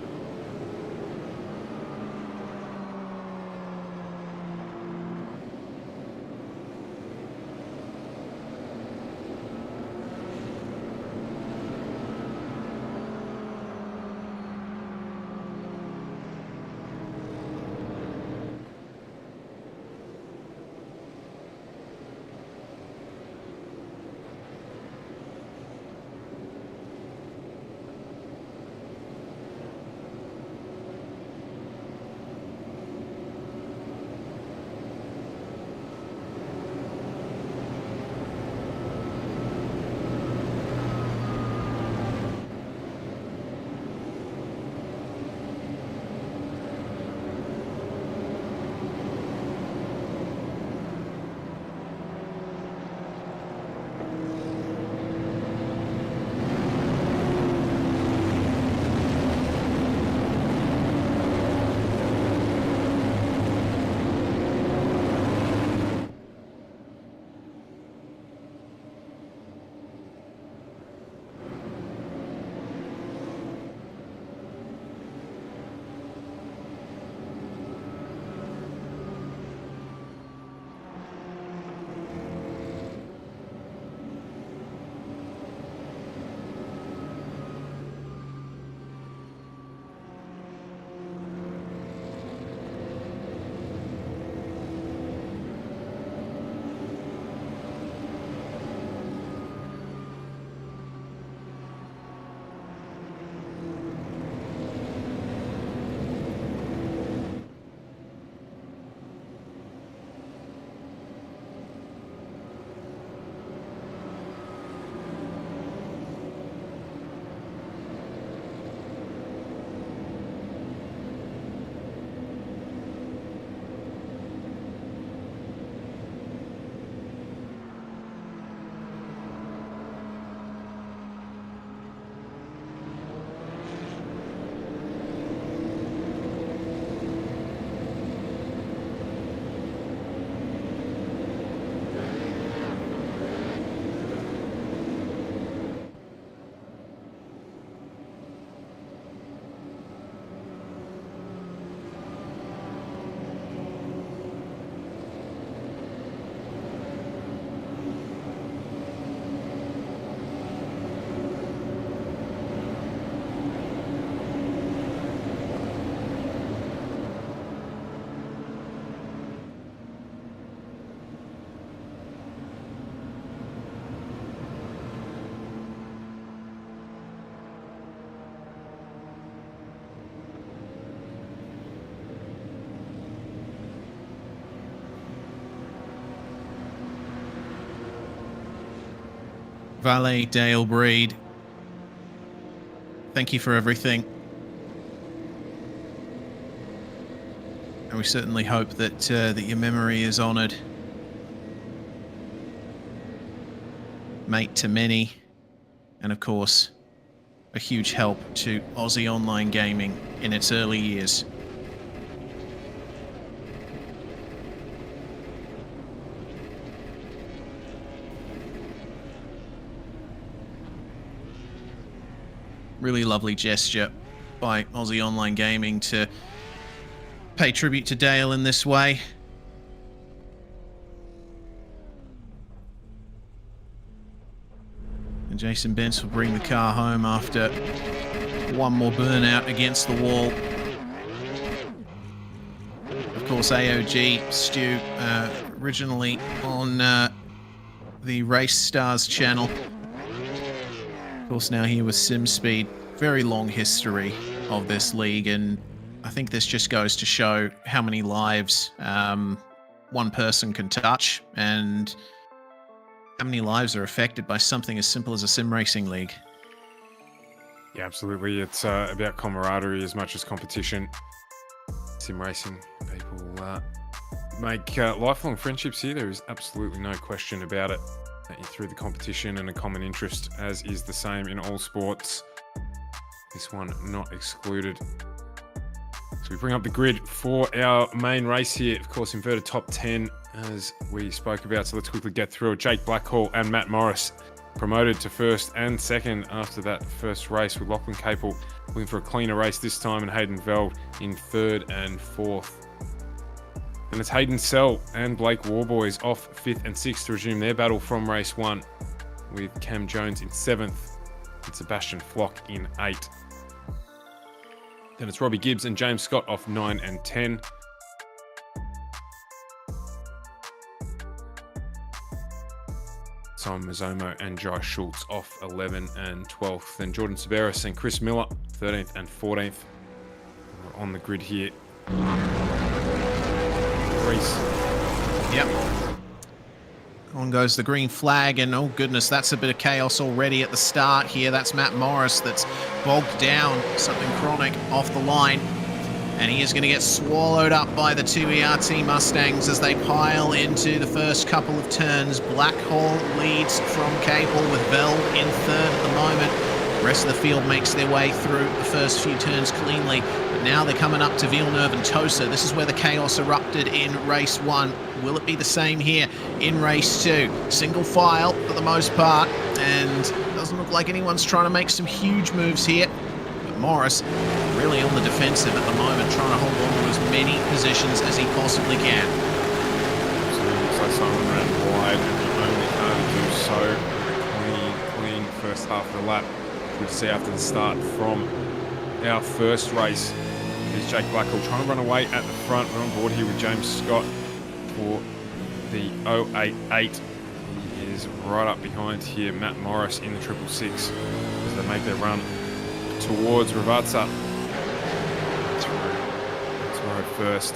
Valet Dale Breed, thank you for everything. And we certainly hope that that your memory is honoured. Mate to many, and of course, a huge help to Aussie Online Gaming in its early years. Really lovely gesture by Aussie Online Gaming to pay tribute to Dale in this way. And Jason Bentz will bring the car home after one more burnout against the wall. Of course, AOG, Stu, originally on the Race Stars channel. Of course, now here with SimSpeed. Very long history of this league, and I think this just goes to show how many lives one person can touch and how many lives are affected by something as simple as a sim racing league. Yeah, absolutely. It's about camaraderie as much as competition. Sim racing, people make lifelong friendships here. There is absolutely no question about it. Through the competition and a common interest, as is the same in all sports. This one not excluded. So we bring up the grid for our main race here. Of course, inverted top 10, as we spoke about. So let's quickly get through it. Jake Blackhall and Matt Morris promoted to first and second after that first race, with Lachlan Capel looking for a cleaner race this time, and Hayden Veld in third and fourth. Then it's Hayden Sell and Blake Warboys off 5th and 6th to resume their battle from race 1, with Cam Jones in 7th and Sebastian Flock in 8th. Then it's Robbie Gibbs and James Scott off 9 and 10. Simon Mazzomo and Jai Schultz off 11 and 12th. Then Jordan Severus and Chris Miller 13th and 14th. We're on the grid here. Yep. On goes the green flag, and oh goodness, that's a bit of chaos already at the start here. That's Matt Morris that's bogged down, something chronic off the line. And he is going to get swallowed up by the two ERT Mustangs as they pile into the first couple of turns. Blackhall leads from Cable with Veld in third at the moment. The rest of the field makes their way through the first few turns cleanly. But now they're coming up to Villeneuve and Tosa. This is where the chaos erupted in race 1. Will it be the same here in race 2? Single file for the most part, and doesn't look like anyone's trying to make some huge moves here. But Morris really on the defensive at the moment, trying to hold on to as many positions as he possibly can. So it looks like Simon ran wide, and he only can do so. Clean first half of the lap. We'll see after the start from our first race. Here's Jake Blackwell trying to run away at the front. We're on board here with James Scott for the 088. He is right up behind here, Matt Morris in the 666 as they make their run towards Ravazza. Tomorrow first.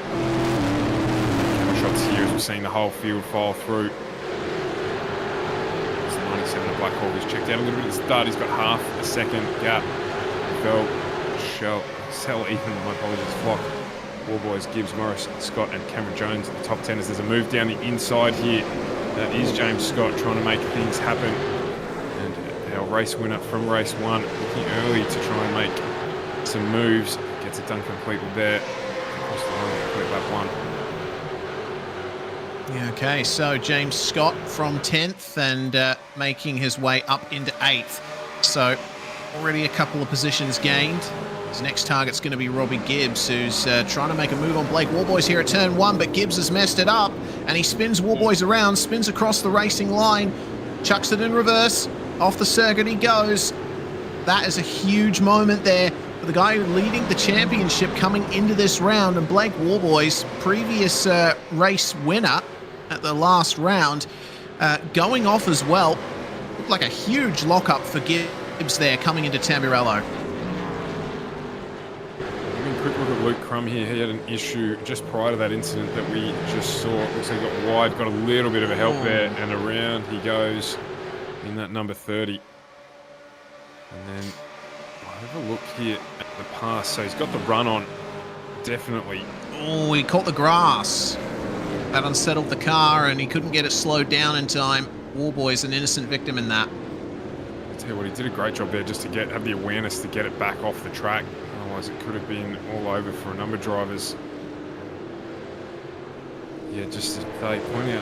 Camera shots here as we're seeing the whole field file through. 97 of Blackhawk has checked out a little bit at the start. He's got half a second gap. Veld, Sell even, my apologies, Flock, Warboys, Gibbs, Morris, Scott and Cameron Jones at the top 10 as there's a move down the inside here. That is James Scott trying to make things happen. And our race winner from race 1 looking early to try and make some moves. Gets it done completely there. Across the line, complete lap 1. Yeah, okay, so James Scott from 10th and making his way up into 8th. So already a couple of positions gained. His next target's going to be Robbie Gibbs, who's trying to make a move on Blake Warboys here at turn 1, but Gibbs has messed it up, and he spins Warboys around, spins across the racing line, chucks it in reverse, off the circuit he goes. That is a huge moment there for the guy leading the championship coming into this round, and Blake Warboys, previous race winner at the last round, going off as well. Looked like a huge lockup for Gibbs there coming into Tamburello. Quick look at Luke Crum here. He had an issue just prior to that incident that we just saw. Looks like he got wide, got a little bit of a help there, and around he goes. in that number 30. And then I'll have a look here at the pass. So he's got the run on, definitely. Oh, he caught the grass. That unsettled the car, and he couldn't get it slowed down in time. Warboy's an innocent victim in that. I'll tell you what, he did a great job there just to have the awareness to get it back off the track. Otherwise, it could have been all over for a number of drivers. Yeah, just as they pointed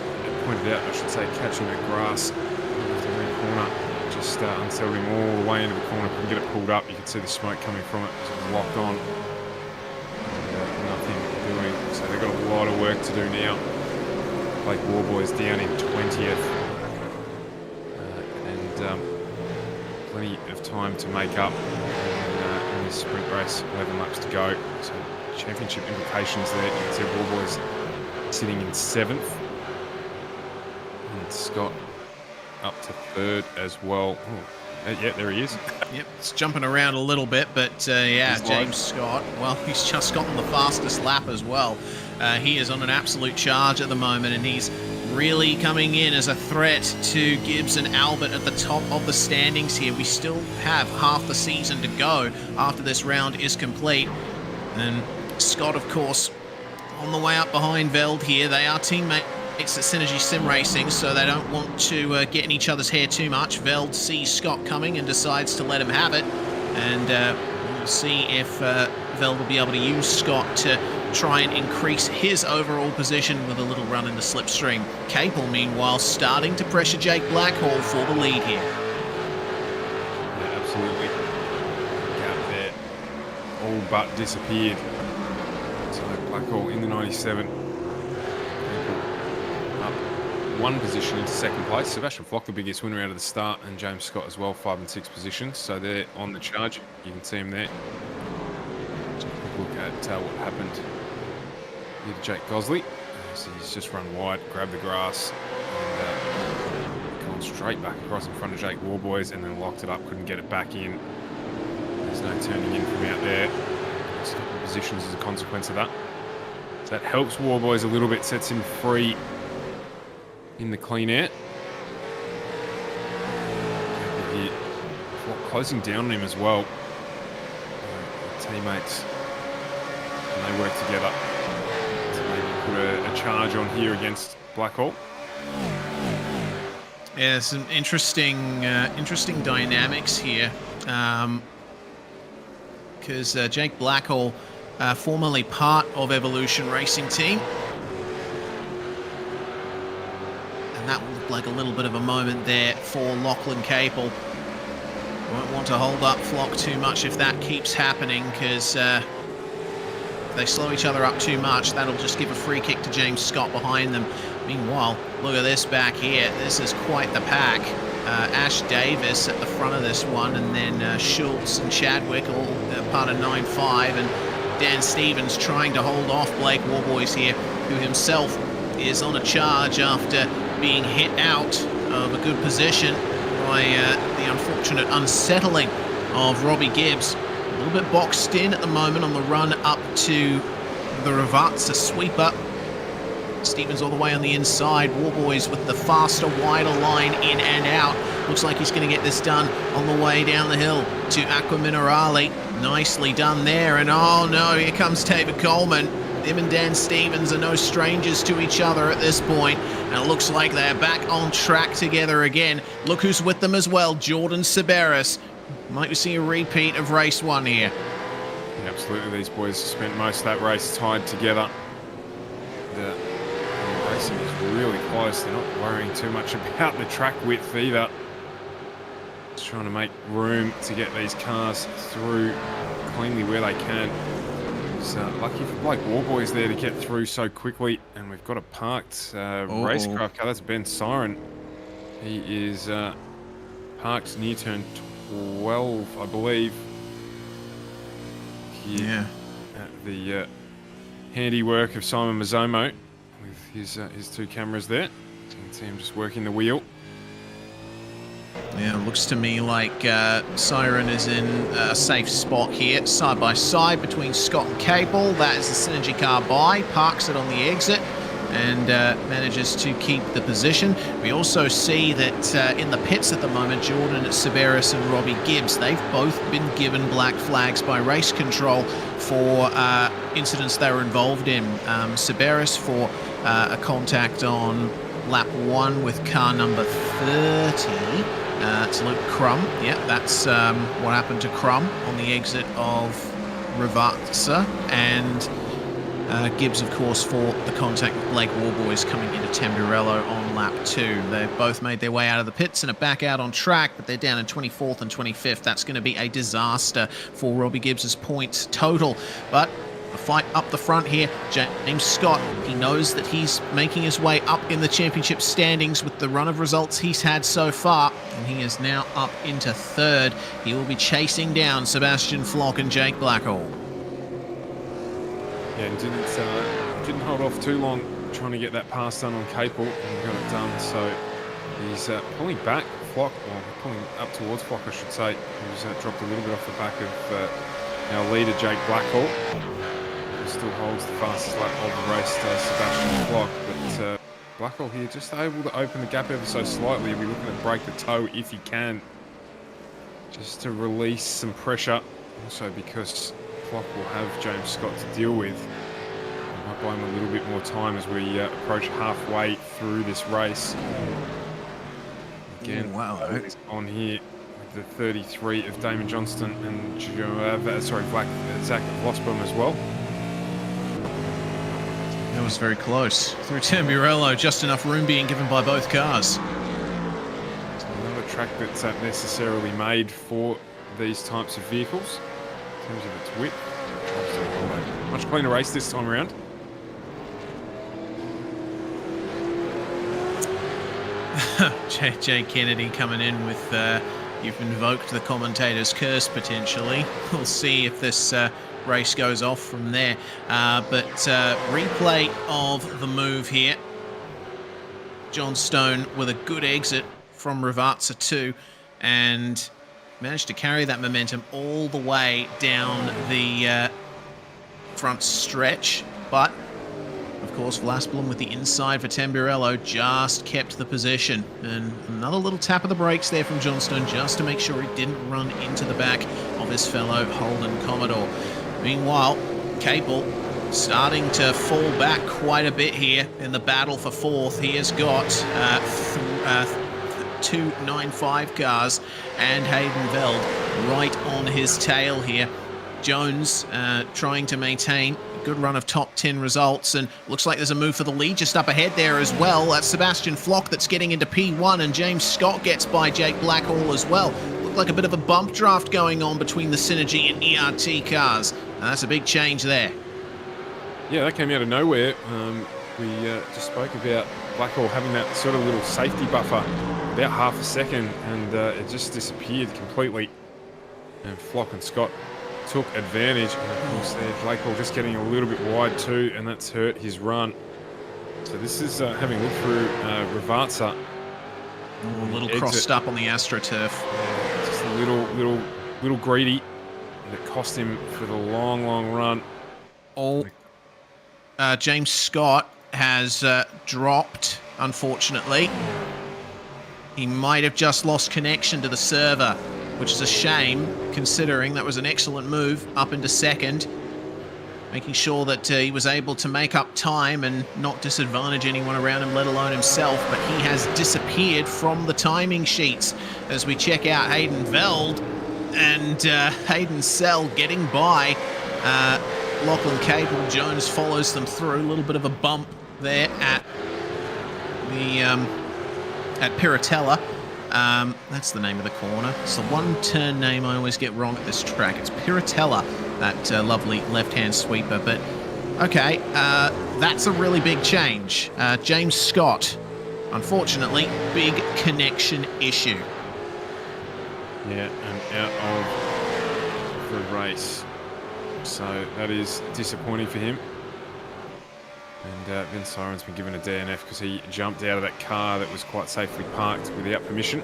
out, I should say, catching the grass off the rear corner. Just unsettled him all the way into the corner. Couldn't get it pulled up. You could see the smoke coming from it as it was locked on. Nothing doing. So they've got a lot of work to do now. Blake Warboy's down in 20th. And plenty of time to make up in this sprint race. 11 laps to go. So championship implications there. You can see Warboy's sitting in 7th. And Scott up to 3rd as well. Yeah, there he is. Yep, it's jumping around a little bit, but yeah, James Scott, well, he's just gotten the fastest lap as well. He is on an absolute charge at the moment, and he's really coming in as a threat to Gibbs and Albert at the top of the standings here. We still have half the season to go after this round is complete. And Scott, of course, on the way up behind Veld here. They are teammates at Synergy Sim Racing, so they don't want to get in each other's hair too much. Veld sees Scott coming and decides to let him have it. And we'll see if Veld will be able to use Scott to try and increase his overall position with a little run in the slipstream. Capel, meanwhile, starting to pressure Jake Blackhall for the lead here. Yeah, absolutely. Gap there. All but disappeared. So Blackhall in the 97. Up one position into 2nd place. Sebastian Flock, the biggest winner out of the start, and James Scott as well, 5 and 6 positions. So they're on the charge. You can see him there. Just a quick look at what happened here to Jake Gosley. So he's just run wide, grabbed the grass, and gone straight back across in front of Jake Warboys, and then locked it up, couldn't get it back in. There's no turning in from out there. Just a couple of positions as a consequence of that. So that helps Warboys a little bit, sets him free in the clean air. Closing down on him as well. Teammates, and they work together to maybe put a charge on here against Blackhall. Yeah, some interesting dynamics here, because Jake Blackhall, formerly part of Evolution Racing Team, and that will look like a little bit of a moment there for Lachlan Capel. Won't want to hold up Flock too much if that keeps happening, because they slow each other up too much. That'll just give a free kick to James Scott behind them. Meanwhile, look at this back here. This is quite the pack. Ash Davis at the front of this one, and then Schultz and Chadwick all part of 9-5, and Dan Stevens trying to hold off Blake Warboys here, who himself is on a charge after being hit out of a good position by the unfortunate unsettling of Robbie Gibbs. A little bit boxed in at the moment on the run up to the Ravazza sweeper. Stevens all the way on the inside. Warboys with the faster, wider line in and out. Looks like he's going to get this done on the way down the hill to Aqua Minerale. Nicely done there. And oh no, here comes David Coleman. Him and Dan Stevens are no strangers to each other at this point, and it looks like they're back on track together again. Look who's with them as well, Jordan Saberis. Might we see a repeat of race 1 here? Yeah, absolutely. These boys spent most of that race tied together. The racing is really close. They're not worrying too much about the track width either. Just trying to make room to get these cars through cleanly where they can. Lucky for Blake Warboys there to get through so quickly, and we've got a parked racecraft car. That's Ben Siren. He is parked near turn 12, I believe. Here at the handiwork of Simon Mazzomo with his 2 cameras there. So you can see him just working the wheel. Yeah, it looks to me like Siren is in a safe spot here, side by side between Scott and Capel. That is the Synergy car by, parks it on the exit. and manages to keep the position. We also see that in the pits at the moment, Jordan Severus and Robbie Gibbs, they've both been given black flags by race control for incidents they were involved in. Severus for a contact on lap 1 with car number 30. It's Luke Crum. Yeah, that's what happened to Crum on the exit of Rivazza, and Gibbs, of course, for the contact with Blake Warboys coming into Tamburello on lap 2. They've both made their way out of the pits and are back out on track, but they're down in 24th and 25th. That's going to be a disaster for Robbie Gibbs's points total. But a fight up the front here. James Scott, he knows that he's making his way up in the championship standings with the run of results he's had so far, and he is now up into 3rd. He will be chasing down Sebastian Flock and Jake Blackhall. Yeah, and didn't hold off too long trying to get that pass done on Capel, and got it done. So he's pulling back Flock, or pulling up towards Flock, I should say. He's dropped a little bit off the back of our leader, Jake Blackhall. He still holds the fastest lap of the race, Sebastian Flock. But Blackhall here just able to open the gap ever so slightly. He'll be looking to break the toe if he can, just to release some pressure. Also because Flock will have James Scott to deal with. I might buy him a little bit more time as we approach halfway through this race. Again, wow, on here with the 33 of Damon Johnston and Zach Vosbaum as well. That was very close. Through Tamburello, just enough room being given by both cars. It's not a track that's necessarily made for these types of vehicles in terms of its width. Much cleaner race this time around. Jay Kennedy coming in with, you've invoked the commentator's curse potentially. We'll see if this race goes off from there. But replay of the move here. John Stone with a good exit from Rivazza 2 and managed to carry that momentum all the way down the front stretch. But of course, Vlasblom with the inside for Tamburello just kept the position. And another little tap of the brakes there from Johnstone just to make sure he didn't run into the back of his fellow Holden Commodore. Meanwhile, Capel starting to fall back quite a bit here in the battle for 4th. He has got 2 9.5 cars and Hayden Veld right on his tail here. Jones trying to maintain a good run of top 10 results, and looks like there's a move for the lead just up ahead there as well. That's Sebastian Flock that's getting into P1, and James Scott gets by Jake Blackhall as well. Looked like a bit of a bump draft going on between the Synergy and ERT cars, and that's a big change there. Yeah, that came out of nowhere. We just spoke about Blackhall having that sort of little safety buffer about half a second, and it just disappeared completely. And Flock and Scott took advantage, and of course there Blackhall just getting a little bit wide too, and that's hurt his run. So this is having looked through Rivazza. A little crossed up on the AstroTurf. Yeah, just a little greedy, and it cost him for the long run. James Scott has dropped, unfortunately. He might have just lost connection to the server, which is a shame, considering that was an excellent move up into 2nd, making sure that he was able to make up time and not disadvantage anyone around him, let alone himself. But he has disappeared from the timing sheets as we check out Hayden Veld and Hayden Sell getting by Lachlan Capel. Jones follows them through. A little bit of a bump there at the at Piratella. That's the name of the corner. It's the one turn name I always get wrong at this track. It's Piratella, that lovely left-hand sweeper. But okay, that's a really big change. James Scott, unfortunately, big connection issue. Yeah, and out of the race. So that is disappointing for him. And Vince Siren's been given a DNF because he jumped out of that car that was quite safely parked without permission.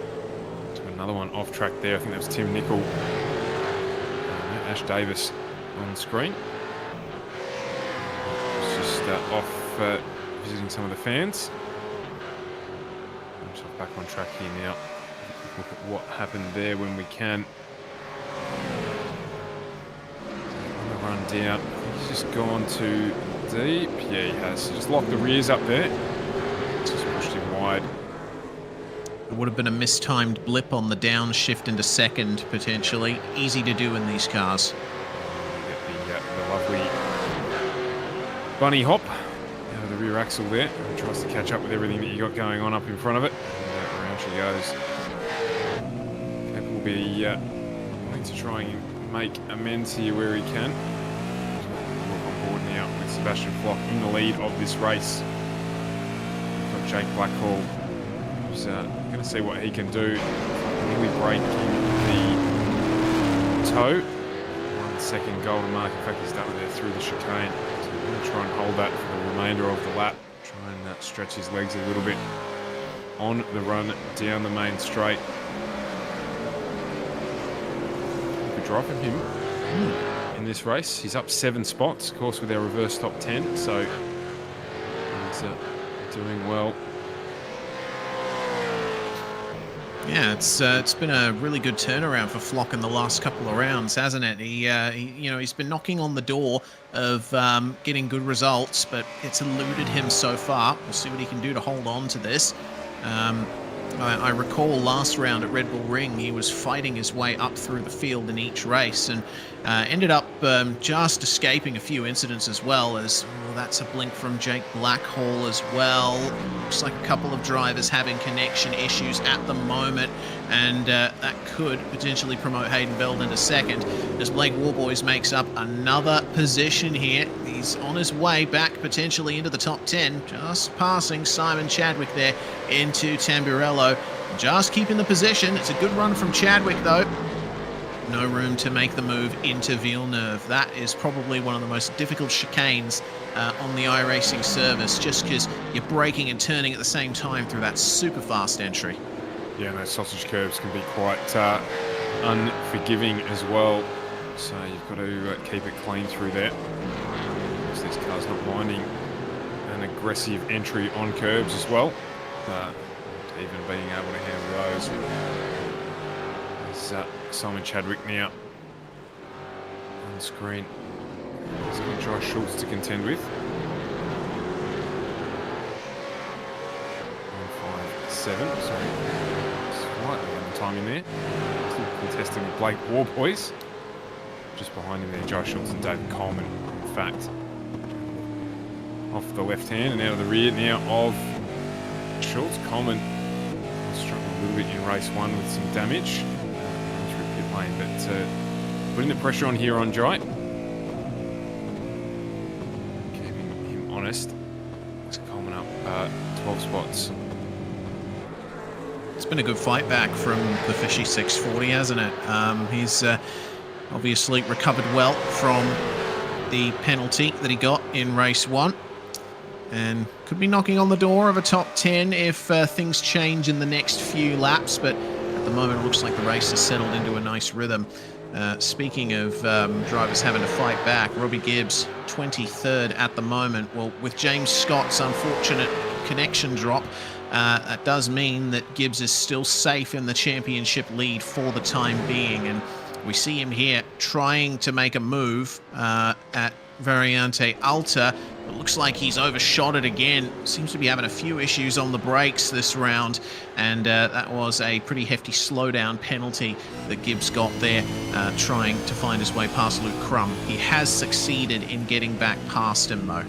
So another one off track there. I think that was Tim Nicol. Ash Davis on screen. It's just off visiting some of the fans. I'm just back on track here now. Look at what happened there when we can. On the run down. He's just gone too deep. Yeah, he has. Just locked the rears up there. Just pushed him wide. It would have been a mistimed blip on the downshift into second, potentially. Easy to do in these cars. Get the lovely bunny hop out of the rear axle there. He tries to catch up with everything that you got going on up in front of it. And around she goes. Cap will be wanting to try and make amends here where he can. On board now with Sebastian Flock in the lead of this race. We've got Jake Blackhall, who's going to see what he can do. Nearly breaking the toe. 1 second golden mark. In fact, he's done it there through the chicane. So we're going to try and hold that for the remainder of the lap. Try and stretch his legs a little bit on the run down the main straight. Good drive from him in this race. He's up 7 spots, of course, with our reverse top 10. So he's doing well. Yeah, it's been a really good turnaround for Flock in the last couple of rounds, hasn't it? He's been knocking on the door of getting good results, but it's eluded him so far. We'll see what he can do to hold on to this. I recall last round at Red Bull Ring, he was fighting his way up through the field in each race and ended up just escaping a few incidents as well. As well, that's a blink from Jake Blackhall as well. Looks like a couple of drivers having connection issues at the moment, and that could potentially promote Hayden Beld into second as Blake Warboys makes up another position here. He's on his way back potentially into the top 10, just passing Simon Chadwick there into Tamburello. Just keeping the position. It's a good run from Chadwick though. No room to make the move into Villeneuve. That is probably one of the most difficult chicanes on the iRacing service, just because you're braking and turning at the same time through that super fast entry. Yeah, and those sausage curves can be quite unforgiving as well. So you've got to keep it clean through there. So this car's not minding an aggressive entry on curbs as well. Even being able to handle those. There's Simon Chadwick now on the screen. He's got Josh Schultz to contend with. 157, sorry. Slightly under time in there. Still contesting with Blake Warboys. Just behind him there, Josh Schultz and David Coleman, in fact. Off the left hand and out of the rear now of Schultz. Coleman struggled a little bit in race 1 with some damage through pit lane, but putting the pressure on here on Jai. Keeping him honest. Coleman up 12 spots. It's been a good fight back from the Fishy 640, hasn't it? He's obviously recovered well from the penalty that he got in race 1. And could be knocking on the door of a top 10 if things change in the next few laps. But at the moment, it looks like the race has settled into a nice rhythm. Speaking of drivers having to fight back, Robbie Gibbs, 23rd at the moment. Well, with James Scott's unfortunate connection drop, that does mean that Gibbs is still safe in the championship lead for the time being. And we see him here trying to make a move at Variante Alta. It looks like he's overshot it again. Seems to be having a few issues on the brakes this round, and that was a pretty hefty slowdown penalty that Gibbs got there, trying to find his way past Luke Crum. He has succeeded in getting back past him though.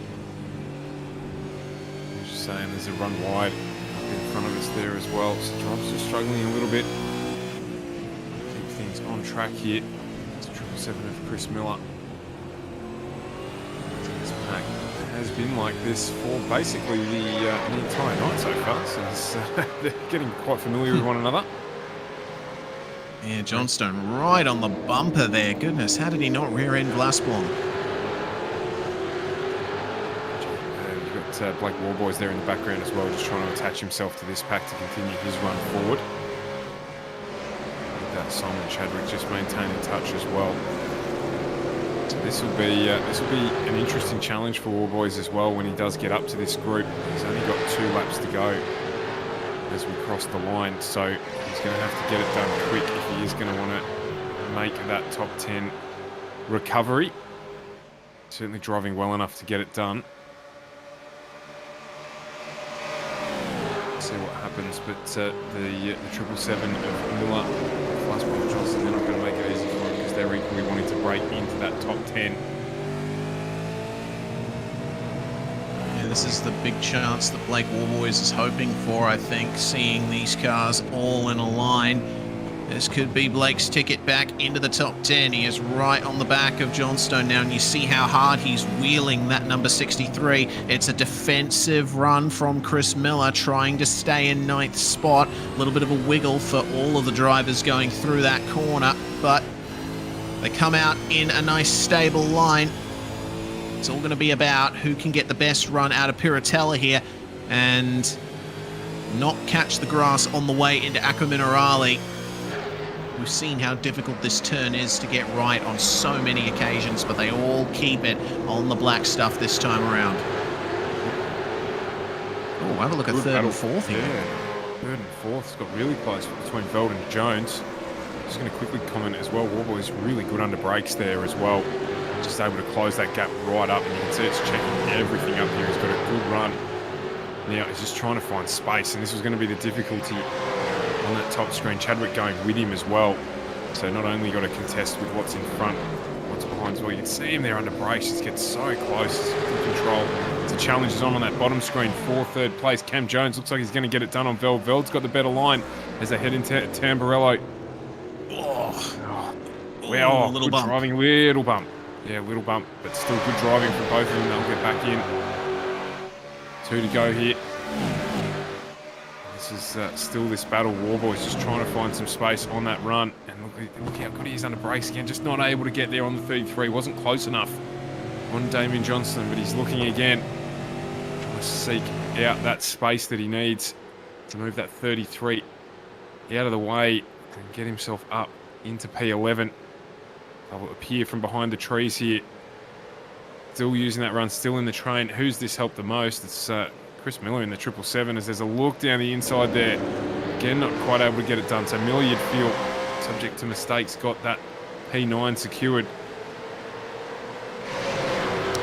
Just saying, there's a run wide in front of us there as well. So drivers are struggling a little bit. Keep things on track here. It's 777 of Chris Miller. Has been like this for basically the entire night so far, so they're getting quite familiar with one another. Yeah, Johnstone right on the bumper there. Goodness, how did he not rear end Glassblom? You've got Blake Warboys there in the background as well, just trying to attach himself to this pack to continue his run forward. With that Simon Chadwick just maintaining touch as well. This will be an interesting challenge for Warboys as well when he does get up to this group. He's only got 2 laps to go as we cross the line, so he's going to have to get it done quick if he is going to want to make that top 10 recovery. Certainly driving well enough to get it done. See what happens, but the 777 of Imola, Flashpoint Johnson, they're not going to make it easy for him because they're equally wanting to break into that top 10. Yeah, this is the big chance that Blake Warboys is hoping for, I think, seeing these cars all in a line. This could be Blake's ticket back into the top 10. He is right on the back of Johnstone now, and you see how hard he's wheeling that number 63. It's a defensive run from Chris Miller, trying to stay in 9th spot. A little bit of a wiggle for all of the drivers going through that corner, but they come out in a nice stable line. It's all going to be about who can get the best run out of Piratella here and not catch the grass on the way into Acqua Minerale. We've seen how difficult this turn is to get right on so many occasions, but they all keep it on the black stuff this time around. Oh, have a look at third and fourth here. Yeah, third and fourth. It's got really close between Veld and Jones. Just going to quickly comment as well, Warboy's really good under brakes there as well. Just able to close that gap right up, and you can see it's checking everything up here. He's got a good run. Now he's just trying to find space, and this was going to be the difficulty on that top screen. Chadwick going with him as well. So not only got to contest with what's in front, what's behind as well. You can see him there under brakes. Just gets so close, good control. It's a challenge is on that bottom screen for 3rd place. Cam Jones looks like he's going to get it done on Veld. Veld's got the better line as they head into Tamburello. Wow, little good bump. driving, little bump. Yeah, little bump, but still good driving from both of them. They'll get back in. 2 to go here. This is still this battle. Warboy's just trying to find some space on that run. And look how good he is under brakes again. Just not able to get there on the 33. Wasn't close enough on Damien Johnston, but he's looking again. Trying to seek out that space that he needs to move that 33 out of the way and get himself up into P11. They'll appear from behind the trees here. Still using that run, still in the train. Who's this helped the most? It's Chris Miller in the 777 as there's a look down the inside there. Again, not quite able to get it done. So Miller, you'd feel, subject to mistakes, got that P9 secured.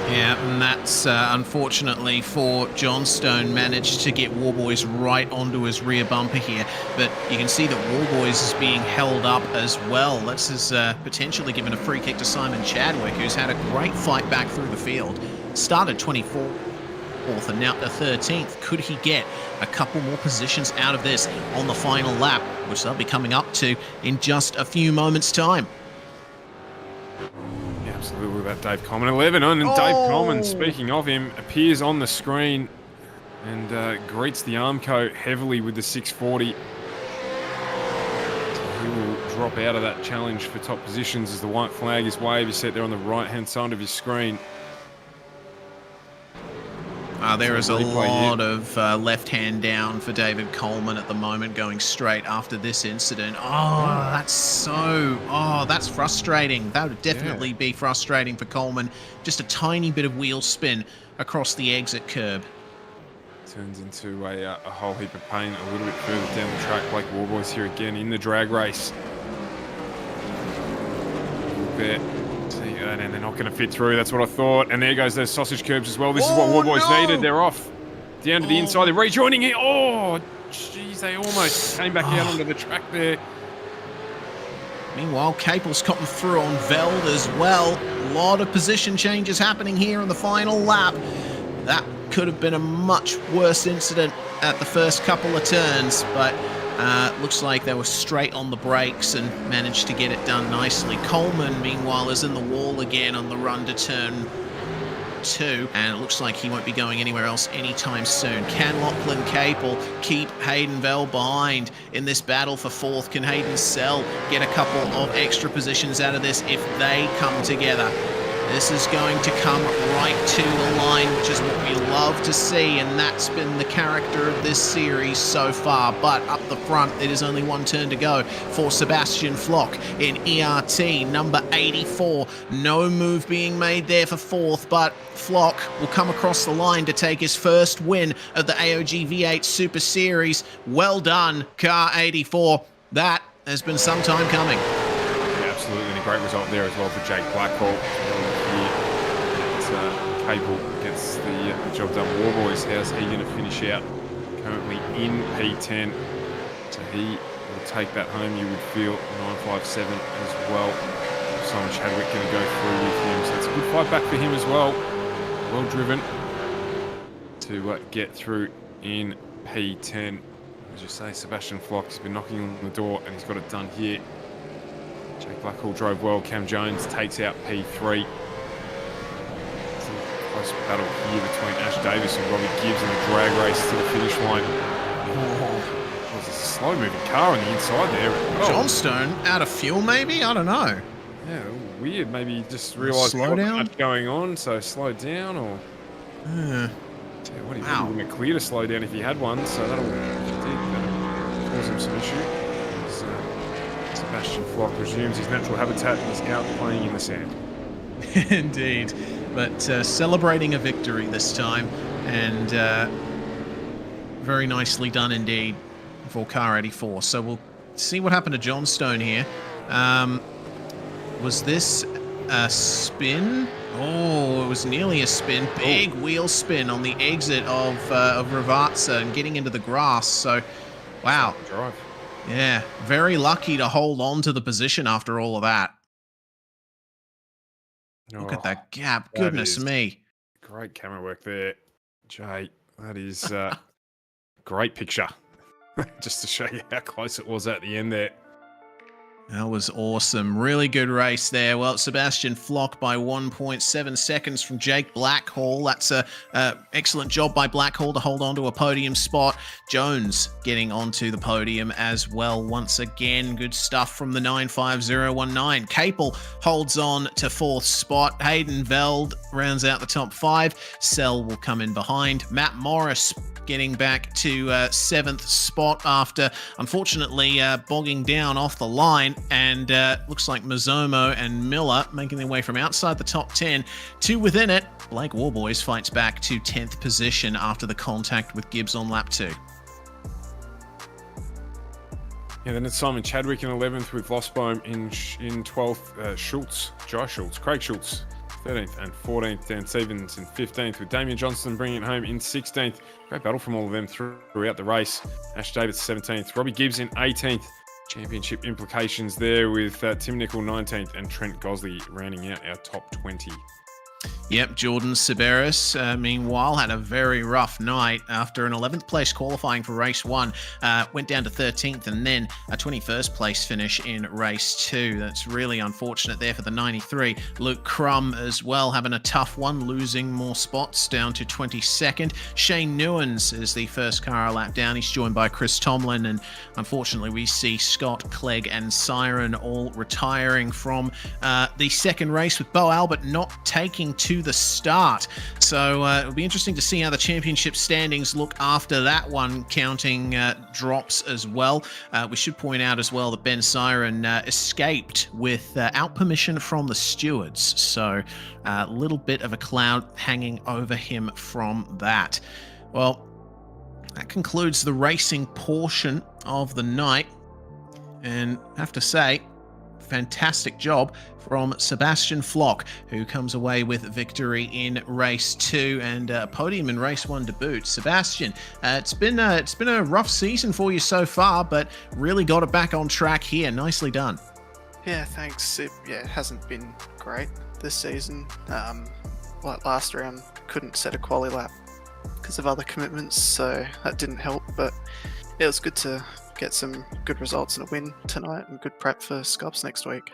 Yeah, and that's unfortunately for Johnstone, managed to get Warboys right onto his rear bumper here. But you can see that Warboys is being held up as well. This is potentially given a free kick to Simon Chadwick, who's had a great fight back through the field. Started 24th and now to 13th. Could he get a couple more positions out of this on the final lap, which they'll be coming up to in just a few moments' time? Yeah, absolutely. That Dave Coleman 11 on, and Dave Coleman, speaking of him, appears on the screen and greets the Armco heavily with the 640. So he will drop out of that challenge for top positions as the white flag is waved. Is set there on the right-hand side of your screen. There is a lot of left hand down for David Coleman at the moment, going straight after this incident. That's frustrating. That would definitely be frustrating for Coleman. Just a tiny bit of wheel spin across the exit curb. Turns into a whole heap of pain a little bit further down the track. Blake Warboys here again in the drag race. A little bit. And they're not going to fit through. That's what I thought. And there goes those sausage curbs as well. This is what Warboys needed. They're off down to the inside. They're rejoining here. Oh, jeez, they almost came back out onto the track there. Meanwhile, Capel's gotten through on Veld as well. A lot of position changes happening here in the final lap. That could have been a much worse incident at the first couple of turns, but looks like they were straight on the brakes and managed to get it done nicely. Coleman, meanwhile, is in the wall again on the run to turn 2, and it looks like he won't be going anywhere else anytime soon. Can Lachlan Capel keep Hayden Veld behind in this battle for 4th? Can Hayden Sell get a couple of extra positions out of this if they come together? This is going to come right to the line, which is what we love to see, and that's been the character of this series so far. But up the front, it is only one turn to go for Sebastian Flock in ERT number 84. No move being made there for fourth, but Flock will come across the line to take his first win of the AOG V8 Super Series. Well done, Car 84. That has been some time coming. Yeah, absolutely, and a great result there as well for Jake Blackhall. Cable gets the job done. Warboys, how's he going to finish out? Currently in P10, so he will take that home, you would feel. 957 as well. Simon Chadwick going to go through with him, so it's a good fight back for him as well. Well driven to get through in P10. As you say, Sebastian Flock has been knocking on the door and he's got it done here. Jake Blackhall drove well. Cam Jones takes out P3. Close battle here between Ash Davis and Robbie Gibbs in a drag race to the finish line. Oh, there's a slow-moving car on the inside there. Oh. Johnstone out of fuel, maybe? I don't know. Yeah, weird. Maybe he just realised slow down much going on, so slow down, or what he wouldn't have cleared a slow down if he had one. So that'll cause him some issue. As, Sebastian Flock resumes his natural habitat and is out playing in the sand. Indeed. But celebrating a victory this time, and very nicely done indeed for Car 84. So we'll see what happened to Johnstone here. Was this a spin? Oh, it was nearly a spin. Big wheel spin on the exit of Ravazza and getting into the grass. So, wow. Drive. Yeah, very lucky to hold on to the position after all of that. Look at that gap. Goodness me. Great camera work there, Jay. That is great picture. Just to show you how close it was at the end there. That was awesome. Really good race there. Well, Sebastian Flock by 1.7 seconds from Jake Blackhall. That's a excellent job by Blackhall to hold on to a podium spot. Jones getting onto the podium as well once again. Good stuff from the 95019. Capel holds on to fourth spot. Hayden Veld rounds out the top five. Sell will come in behind. Matt Morris getting back to seventh spot after, unfortunately, bogging down off the line. And looks like Mazzomo and Miller making their way from outside the top 10 to within it. Blake Warboys fights back to 10th position after the contact with Gibbs on lap 2. Yeah, then it's Simon Chadwick in 11th with Losbohm in 12th. Josh Schultz, Craig Schultz 13th and 14th. Dan Stevens in 15th with Damian Johnston bringing it home in 16th. Great battle from all of them throughout the race. Ash Davis 17th. Robbie Gibbs in 18th. Championship implications there with Tim Nicol 19th and Trent Gosley rounding out our top 20. Yep, Jordan Siberis, meanwhile, had a very rough night after an 11th place qualifying for race 1. Went down to 13th and then a 21st place finish in race 2. That's really unfortunate there for the 93. Luke Crum as well having a tough one, losing more spots down to 22nd. Shane Newens is the first car a lap down. He's joined by Chris Tomlin, and unfortunately we see Scott, Clegg and Siren all retiring from the second race, with Bo Albert not taking to the start. So it'll be interesting to see how the championship standings look after that one, counting drops as well. We should point out as well that Ben Siren escaped without permission from the stewards. So a little bit of a cloud hanging over him from that. Well, that concludes the racing portion of the night. And I have to say, fantastic job from Sebastian Flock, who comes away with victory in race 2 and a podium in race 1 to boot. Sebastian, it's been a rough season for you so far, but really got it back on track here. Nicely done. Yeah, thanks. It hasn't been great this season. Like last round, couldn't set a quali lap because of other commitments, so that didn't help. But it was good to get some good results and a win tonight, and good prep for Scops next week.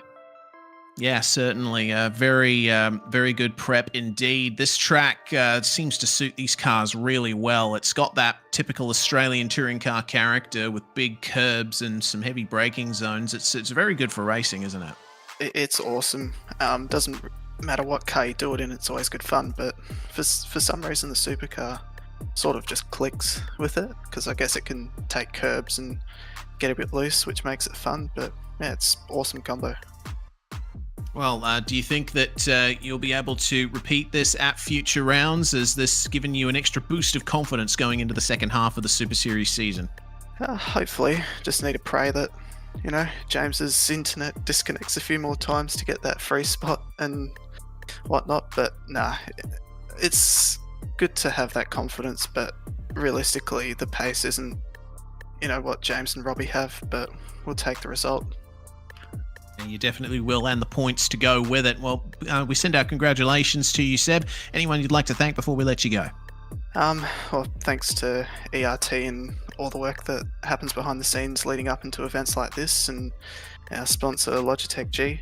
Yeah, certainly. Very good prep indeed. This track seems to suit these cars really well. It's got that typical Australian touring car character with big curbs and some heavy braking zones. It's very good for racing, isn't it? It's awesome. Doesn't matter what car you do it in, it's always good fun. But for some reason, the supercar sort of just clicks with it, because I guess it can take curbs and get a bit loose, which makes it fun. But yeah, it's awesome combo. Well, do you think that you'll be able to repeat this at future rounds? Has this given you an extra boost of confidence going into the second half of the Super Series season? Hopefully. Just need to pray that, James's internet disconnects a few more times to get that free spot and whatnot. But nah, it's good to have that confidence. But realistically, the pace isn't, what James and Robbie have. But we'll take the result. And you definitely will, and the points to go with it. Well, we send our congratulations to you, Seb. Anyone you'd like to thank before we let you go? Well, thanks to ERT and all the work that happens behind the scenes leading up into events like this, and our sponsor Logitech G.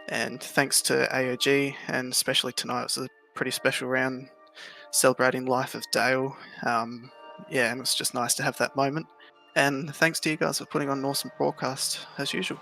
And thanks to AOG, and especially tonight, it was a pretty special round celebrating life of Dale. And it's just nice to have that moment. And thanks to you guys for putting on an awesome broadcast, as usual.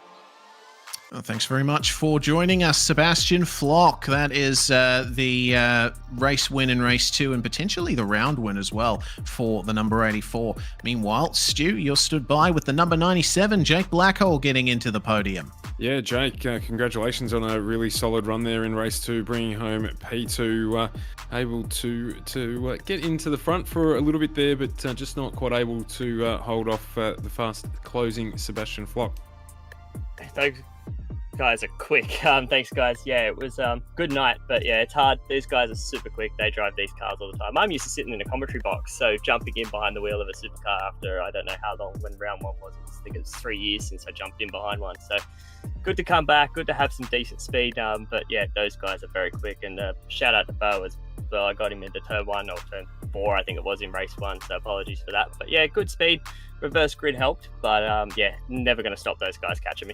Well, thanks very much for joining us, Sebastian Flock. That is the race win in race 2 and potentially the round win as well for the number 84. Meanwhile, Stu, you're stood by with the number 97, Jake Blackhole, getting into the podium. Yeah, Jake, congratulations on a really solid run there in race 2, bringing home P2, able to get into the front for a little bit there, but just not quite able to hold off the fast closing Sebastian Flock. Those guys are quick. Thanks, guys. Yeah, it was good night, but yeah, it's hard. These guys are super quick. They drive these cars all the time. I'm used to sitting in a commentary box, so jumping in behind the wheel of a supercar after I don't know how long when round 1 was. I think it was 3 years since I jumped in behind one. So good to come back. Good to have some decent speed. But yeah, those guys are very quick. And shout out to Bo as well. I got him into turn 1 or turn 4, I think it was, in race 1. So apologies for that. But yeah, good speed. Reverse grid helped, but yeah, never going to stop those guys catching me.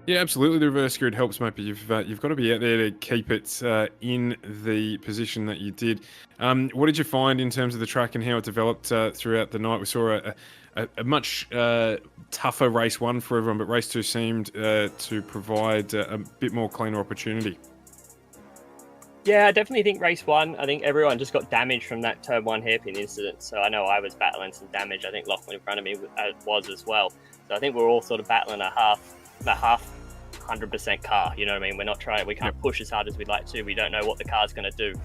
Yeah, absolutely. The reverse grid helps, mate, but you've got to be out there to keep it in the position that you did. What did you find in terms of the track and how it developed throughout the night? We saw a much tougher race 1 for everyone, but race 2 seemed to provide a bit more cleaner opportunity. Yeah, I definitely think race 1, I think everyone just got damaged from that turn 1 hairpin incident. So I know I was battling some damage. I think Lachlan in front of me was as well. So I think we're all sort of battling a half 100% car, you know what I mean? We can't push as hard as we'd like to. We don't know what the car's going to do.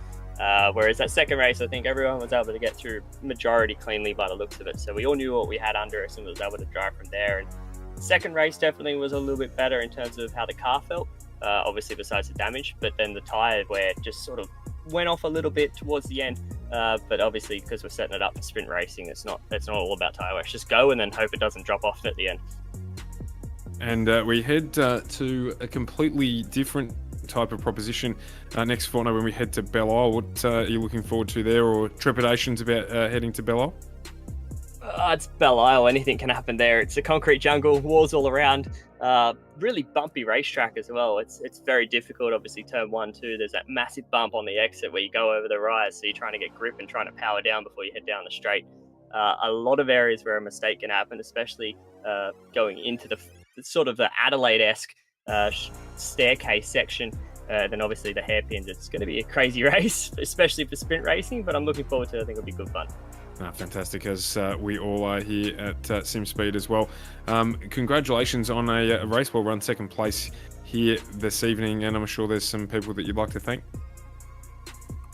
Whereas that second race, I think everyone was able to get through majority cleanly by the looks of it. So we all knew what we had under us and was able to drive from there. And the second race definitely was a little bit better in terms of how the car felt, obviously besides the damage, but then the tyre where it just sort of went off a little bit towards the end. But obviously because we're setting it up for sprint racing, it's not all about tyre wear. It's just go and then hope it doesn't drop off at the end. And we head to a completely different type of proposition next fortnight when we head to Belle Isle. What are you looking forward to there, or trepidations about heading to Belle Isle? It's Belle Isle. Anything can happen there. It's a concrete jungle, walls all around. Really bumpy racetrack as well. It's very difficult. Obviously, turn 1, 2, there's that massive bump on the exit where you go over the rise. So you're trying to get grip and trying to power down before you head down the straight. A lot of areas where a mistake can happen, especially going into the sort of the Adelaide-esque staircase section. Then obviously the hairpins. It's going to be a crazy race, especially for sprint racing, but I'm looking forward to it. I think it'll be good fun. Fantastic, as we all are here at SimSpeed as well. Congratulations on a race well run, second place here this evening, and I'm sure there's some people that you'd like to thank.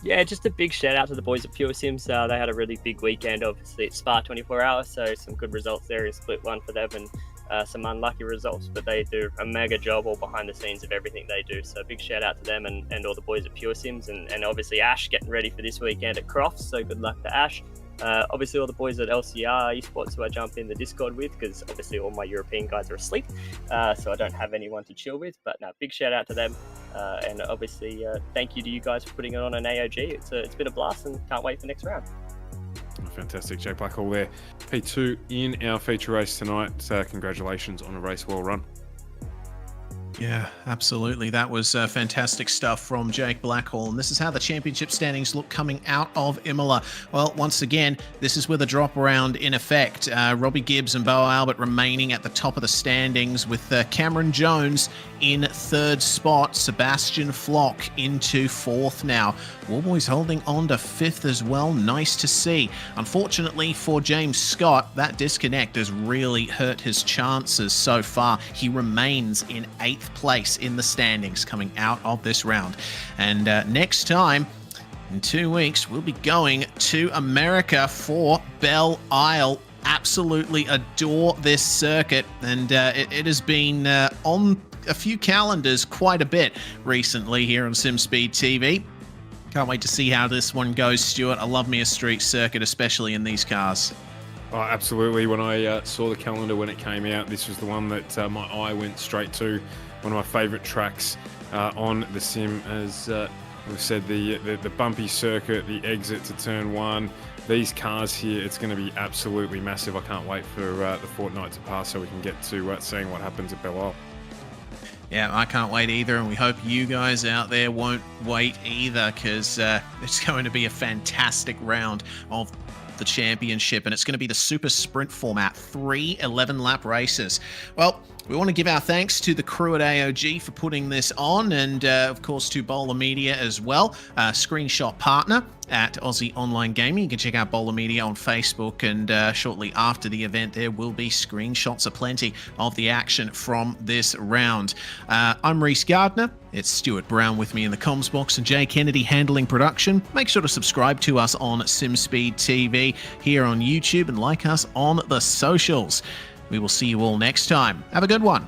Yeah, just a big shout out to the boys at Pure Sims. They had a really big weekend. Obviously, it's Spa 24 hours, so some good results there in split 1 for them, and some unlucky results, but they do a mega job all behind the scenes of everything they do. So big shout out to them and all the boys at Pure Sims, and obviously Ash getting ready for this weekend at Crofts. So good luck to Ash. Obviously all the boys at LCR Esports who I jump in the Discord with, because obviously all my European guys are asleep, so I don't have anyone to chill with. But no, big shout out to them, and obviously thank you to you guys for putting it on an AOG. It's been a blast, and can't wait for next round. Fantastic. Jake Blackhall there, P2 in our feature race tonight. Congratulations on a race well run. Yeah, absolutely. That was fantastic stuff from Jake Blackhall. And this is how the championship standings look coming out of Imola. Well, once again, this is with a drop round in effect. Robbie Gibbs and Bo Albert remaining at the top of the standings, with Cameron Jones in third spot, Sebastian Flock into fourth now. Warboys holding on to fifth as well. Nice to see. Unfortunately for James Scott, that disconnect has really hurt his chances so far. He remains in 8th place in the standings coming out of this round. And next time, in 2 weeks, we'll be going to America for Belle Isle. Absolutely adore this circuit, and it has been on a few calendars quite a bit recently here on SimSpeed TV. Can't wait to see how this one goes, Stuart. I love me a street circuit, especially in these cars. Oh, absolutely. When I saw the calendar when it came out, this was the one that my eye went straight to. One of my favourite tracks on the sim. As we've said, the bumpy circuit, the exit to turn 1. These cars here, it's going to be absolutely massive. I can't wait for the fortnight to pass so we can get to seeing what happens at Belle Isle. Yeah, I can't wait either, and we hope you guys out there won't wait either, because it's going to be a fantastic round of the championship, and it's going to be the super sprint format, 3 11-lap races. Well, we want to give our thanks to the crew at AOG for putting this on, and of course to Bowler Media as well, screenshot partner at Aussie Online Gaming. You can check out Bowler Media on Facebook, and shortly after the event there will be screenshots aplenty of the action from this round. I'm Reese Gardner. It's Stuart Brown with me in the comms box, and Jay Kennedy handling production. Make sure to subscribe to us on SimSpeed TV here on YouTube, and like us on the socials. We will see you all next time. Have a good one.